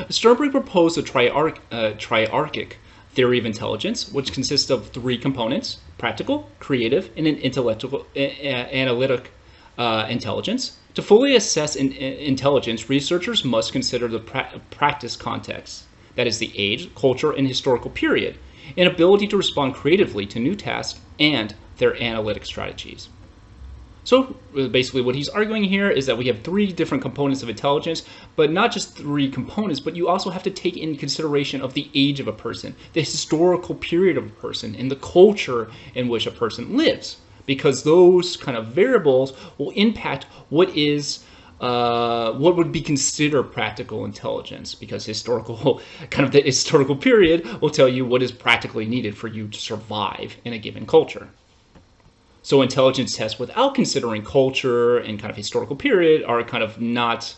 Sternberg proposed a triarchic theory of intelligence, which consists of 3 components: practical, creative, and an analytic intelligence. To fully assess intelligence, researchers must consider the practice context, that is the age, culture, and historical period, and ability to respond creatively to new tasks, and their analytic strategies. So basically what he's arguing here is that we have 3 different components of intelligence, but not just 3 components, but you also have to take in consideration of the age of a person, the historical period of a person, and the culture in which a person lives, because those kind of variables will impact what would be considered practical intelligence, because the historical period will tell you what is practically needed for you to survive in a given culture. So intelligence tests without considering culture and kind of historical period are kind of not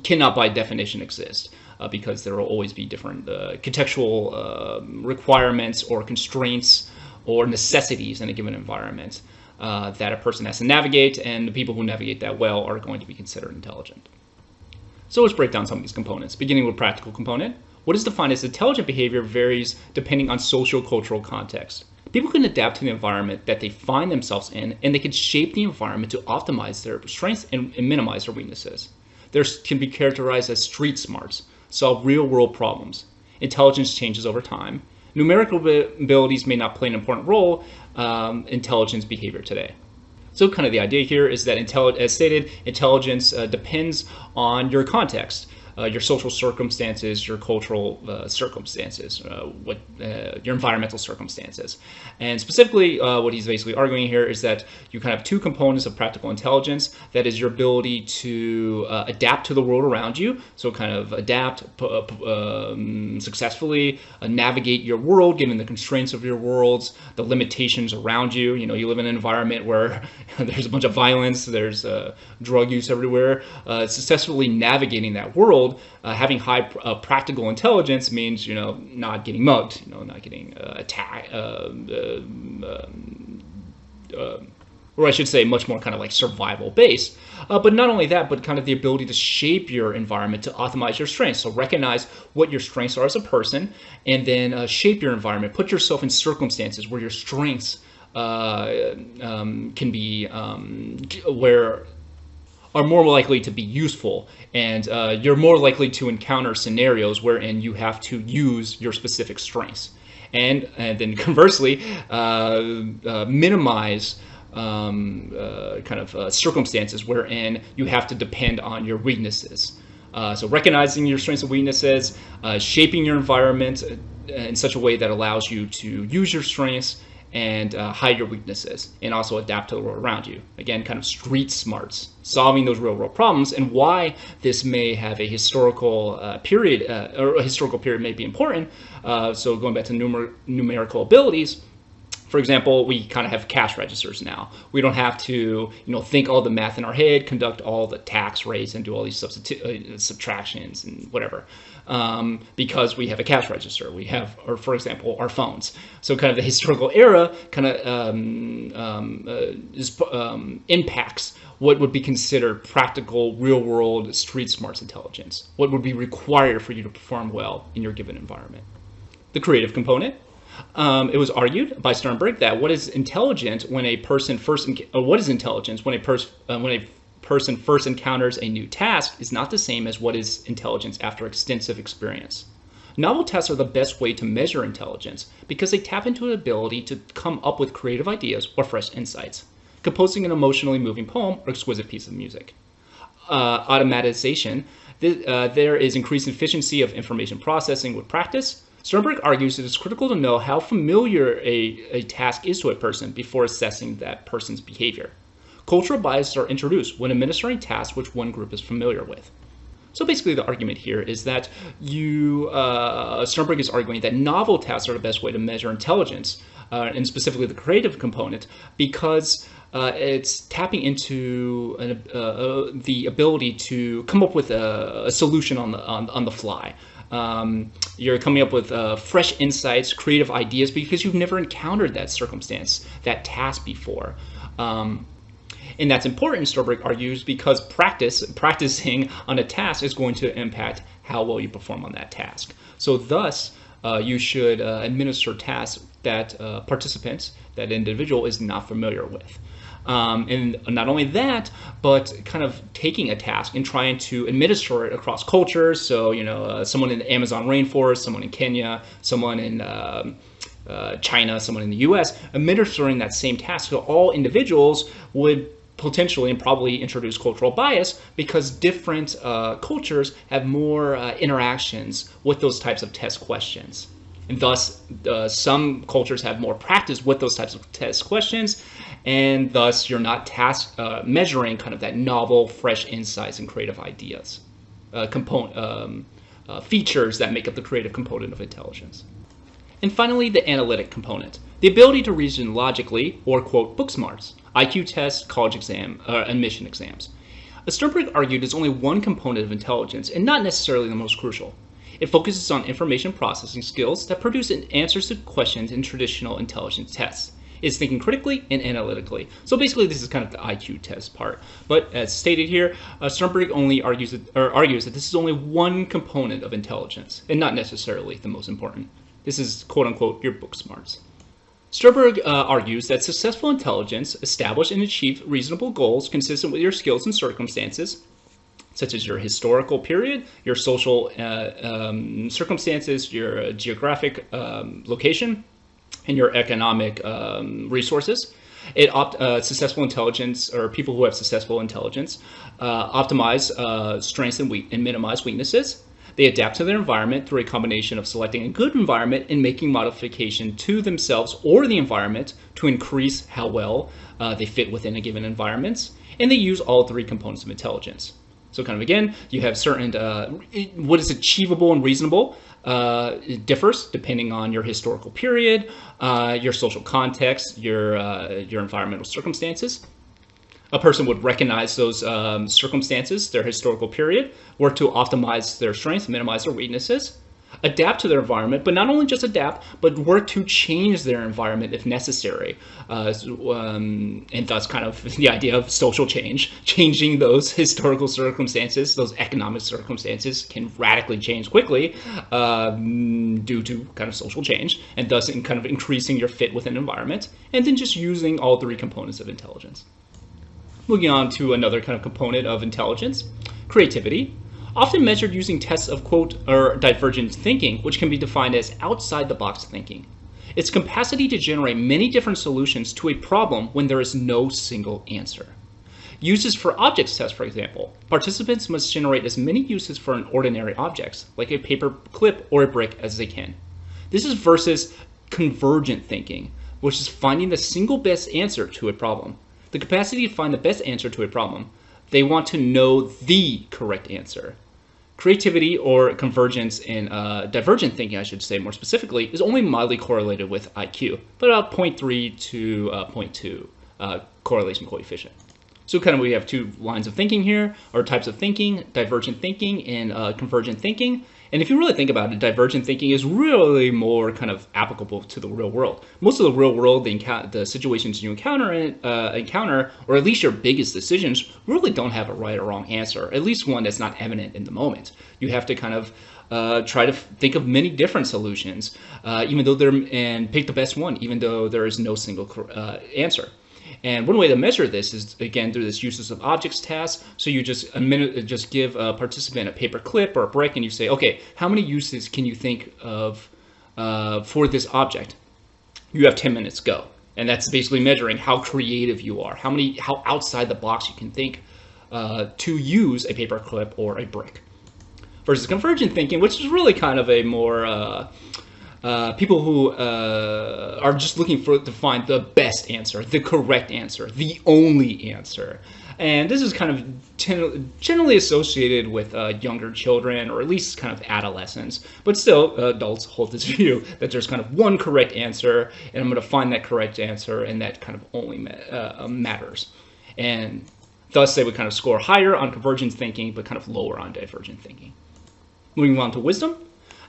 cannot by definition exist. Because there will always be different contextual requirements or constraints or necessities in a given environment that a person has to navigate, and the people who navigate that well are going to be considered intelligent. So let's break down some of these components, beginning with practical component. What is defined as intelligent behavior varies depending on social-cultural context. People can adapt to the environment that they find themselves in, and they can shape the environment to optimize their strengths and minimize their weaknesses. There can be characterized as street smarts, solve real-world problems. Intelligence changes over time. Numerical abilities may not play an important role in intelligence behavior today. So kind of the idea here is that, as stated, intelligence depends on your context, your social circumstances, your cultural circumstances, your environmental circumstances. And specifically, what he's basically arguing here is that you kind of have two components of practical intelligence. That is your ability to adapt to the world around you. So kind of adapt successfully, navigate your world, given the constraints of your worlds, the limitations around you. You know, you live in an environment where there's a bunch of violence, there's drug use everywhere. Successfully navigating that world, having high practical intelligence means, not getting mugged, not getting attacked, or I should say much more kind of like survival based. But not only that, but kind of the ability to shape your environment to optimize your strengths. So recognize what your strengths are as a person, and then shape your environment. Put yourself in circumstances where your strengths can be where are more likely to be useful, and you're more likely to encounter scenarios wherein you have to use your specific strengths. And then conversely, minimize circumstances wherein you have to depend on your weaknesses. So recognizing your strengths and weaknesses, shaping your environment in such a way that allows you to use your strengths and hide your weaknesses, and also adapt to the world around you. Again, kind of street smarts, solving those real world problems, and why this may have a historical period, or a historical period may be important. So going back to numerical abilities, for example, we kind of have cash registers now. We don't have to, think all the math in our head, conduct all the tax rates, and do all these subtractions and whatever, because we have a cash register. We have, or for example, our phones. So kind of the historical era kind of impacts what would be considered practical, real-world, street smarts intelligence. What would be required for you to perform well in your given environment. The creative component. It was argued by Sternberg that what is intelligence when a person first encounters a new task is not the same as what is intelligence after extensive experience. Novel tests are the best way to measure intelligence because they tap into an ability to come up with creative ideas or fresh insights, composing an emotionally moving poem or exquisite piece of music. Automatization. There is increased efficiency of information processing with practice. Sternberg argues it is critical to know how familiar a task is to a person before assessing that person's behavior. Cultural biases are introduced when administering tasks which one group is familiar with. So basically the argument here is that Sternberg is arguing that novel tasks are the best way to measure intelligence, and specifically the creative component, because it's tapping into the ability to come up with a solution on the fly. You're coming up with fresh insights, creative ideas, because you've never encountered that circumstance, that task before. And that's important, Sternberg argues, because practicing on a task is going to impact how well you perform on that task. So thus, you should administer tasks that that individual is not familiar with. And not only that, but kind of taking a task and trying to administer it across cultures. So, someone in the Amazon rainforest, someone in Kenya, someone in China, someone in the US, administering that same task to all individuals would potentially and probably introduce cultural bias, because different cultures have more interactions with those types of test questions. And thus, some cultures have more practice with those types of test questions, and thus you're not measuring kind of that novel, fresh insights and creative ideas, features that make up the creative component of intelligence. And finally, the analytic component, the ability to reason logically, or quote, book smarts, IQ tests, college exam, admission exams. Sternberg argued is only one component of intelligence and not necessarily the most crucial. It focuses on information processing skills that produce answers to questions in traditional intelligence tests. It's thinking critically and analytically. So basically, this is kind of the IQ test part. But as stated here, Sternberg only argues that this is only one component of intelligence and not necessarily the most important. This is quote unquote your book smarts. Sternberg argues that successful intelligence establishes and achieves reasonable goals consistent with your skills and circumstances, such as your historical period, your social circumstances, your geographic location, and your economic resources. Successful intelligence, or people who have successful intelligence, optimize strengths and minimize weaknesses. They adapt to their environment through a combination of selecting a good environment and making modification to themselves or the environment to increase how well they fit within a given environment. And they use all three components of intelligence. So kind of again, you have certain, what is achievable and reasonable it differs depending on your historical period, your social context, your environmental circumstances. A person would recognize those circumstances, their historical period, work to optimize their strengths, minimize their weaknesses, adapt to their environment, but not only just adapt, but work to change their environment if necessary. And that's kind of the idea of social change. Changing those historical circumstances, those economic circumstances can radically change quickly due to kind of social change, and thus in kind of increasing your fit with an environment, and then just using all three components of intelligence. Moving on to another kind of component of intelligence, creativity. Often measured using tests of quote or divergent thinking, which can be defined as outside the box thinking. Its capacity to generate many different solutions to a problem when there is no single answer. Uses for objects tests, for example. Participants must generate as many uses for an ordinary objects, like a paper clip or a brick, as they can. This is versus convergent thinking, which is finding the single best answer to a problem. The capacity to find the best answer to a problem. They want to know the correct answer. Creativity, or convergence and divergent thinking, I should say more specifically, is only mildly correlated with IQ, but about 0.3 to 0.2 correlation coefficient. So kind of we have two lines of thinking here, or types of thinking, divergent thinking and convergent thinking. And if you really think about it, divergent thinking is really more kind of applicable to the real world. Most of the real world, the situations you encounter, or at least your biggest decisions, really don't have a right or wrong answer, at least one that's not evident in the moment. You have to kind of try to think of many different solutions, and pick the best one, even though there is no single answer. And one way to measure this is, again, through this uses of objects task. So you just give a participant a paper clip or a brick, and you say, okay, how many uses can you think of for this object? You have 10 minutes, go. And that's basically measuring how creative you are, how outside the box you can think to use a paper clip or a brick. Versus convergent thinking, which is really kind of a more people who are just looking to find the best answer, the correct answer, the only answer. And this is kind of generally associated with younger children, or at least kind of adolescents. But still, adults hold this view that there's kind of one correct answer, and I'm going to find that correct answer, and that kind of only matters. And thus, they would kind of score higher on convergent thinking, but kind of lower on divergent thinking. Moving on to wisdom.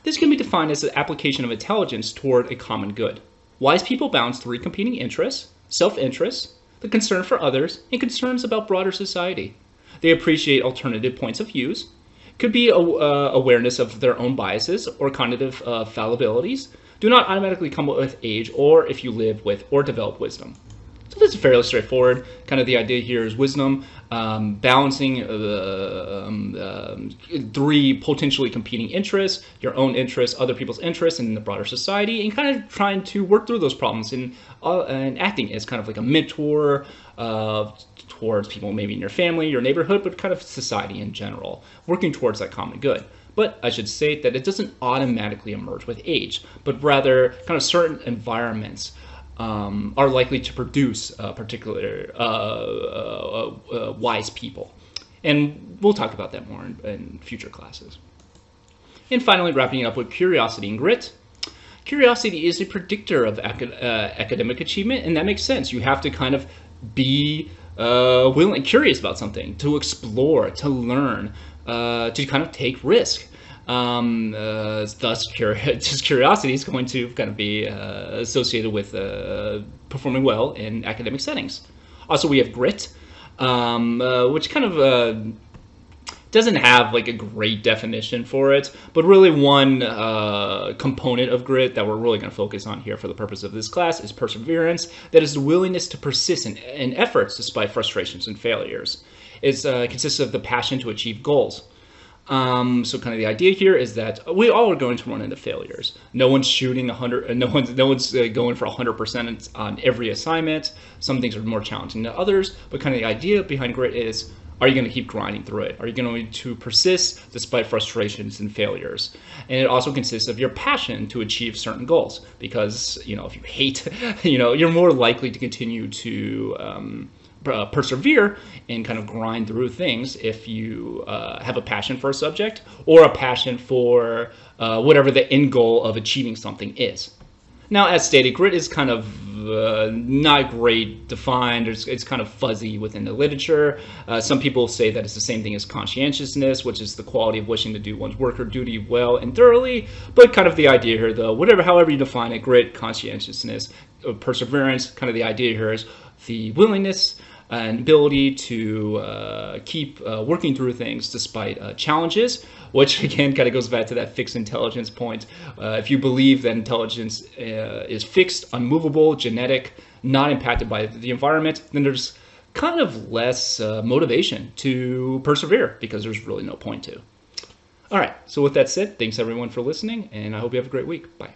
This can be defined as the application of intelligence toward a common good. Wise people balance three competing interests: self-interest, the concern for others, and concerns about broader society. They appreciate alternative points of views, could be awareness of their own biases or cognitive fallibilities, do not automatically come with age, or if you live with or develop wisdom. So this is fairly straightforward. Kind of the idea here is wisdom, balancing three potentially competing interests: your own interests, other people's interests, and the broader society, and kind of trying to work through those problems and acting as kind of like a mentor towards people maybe in your family, your neighborhood, but kind of society in general, working towards that common good. But I should say that it doesn't automatically emerge with age, but rather kind of certain environments are likely to produce particular wise people. And we'll talk about that more in future classes. And finally, wrapping it up with curiosity and grit. Curiosity is a predictor of academic achievement, and that makes sense. You have to kind of be willing, curious about something, to explore, to learn, to kind of take risk. Thus, just curiosity is going to kind of be associated with performing well in academic settings. Also, we have grit, which kind of doesn't have like a great definition for it, but really one component of grit that we're really going to focus on here for the purpose of this class is perseverance. That is the willingness to persist in efforts despite frustrations and failures. It consists of the passion to achieve goals. So kind of the idea here is that we all are going to run into failures. No one's shooting 100. No one's going for 100% on every assignment. Some things are more challenging than others. But kind of the idea behind grit is: are you going to keep grinding through it? Are you going to persist despite frustrations and failures? And it also consists of your passion to achieve certain goals. Because if you hate, you're more likely to continue to persevere and kind of grind through things if you have a passion for a subject or a passion for whatever the end goal of achieving something is. Now, as stated, grit is kind of not great defined. It's kind of fuzzy within the literature. Some people say that it's the same thing as conscientiousness, which is the quality of wishing to do one's work or duty well and thoroughly. But kind of the idea here, though, however you define it, grit, conscientiousness, perseverance, kind of the idea here is the willingness and ability to keep working through things despite challenges, which again kind of goes back to that fixed intelligence point. If you believe that intelligence is fixed, unmovable, genetic, not impacted by the environment, then there's kind of less motivation to persevere because there's really no point to. All right, so with that said, thanks everyone for listening, and I hope you have a great week. Bye.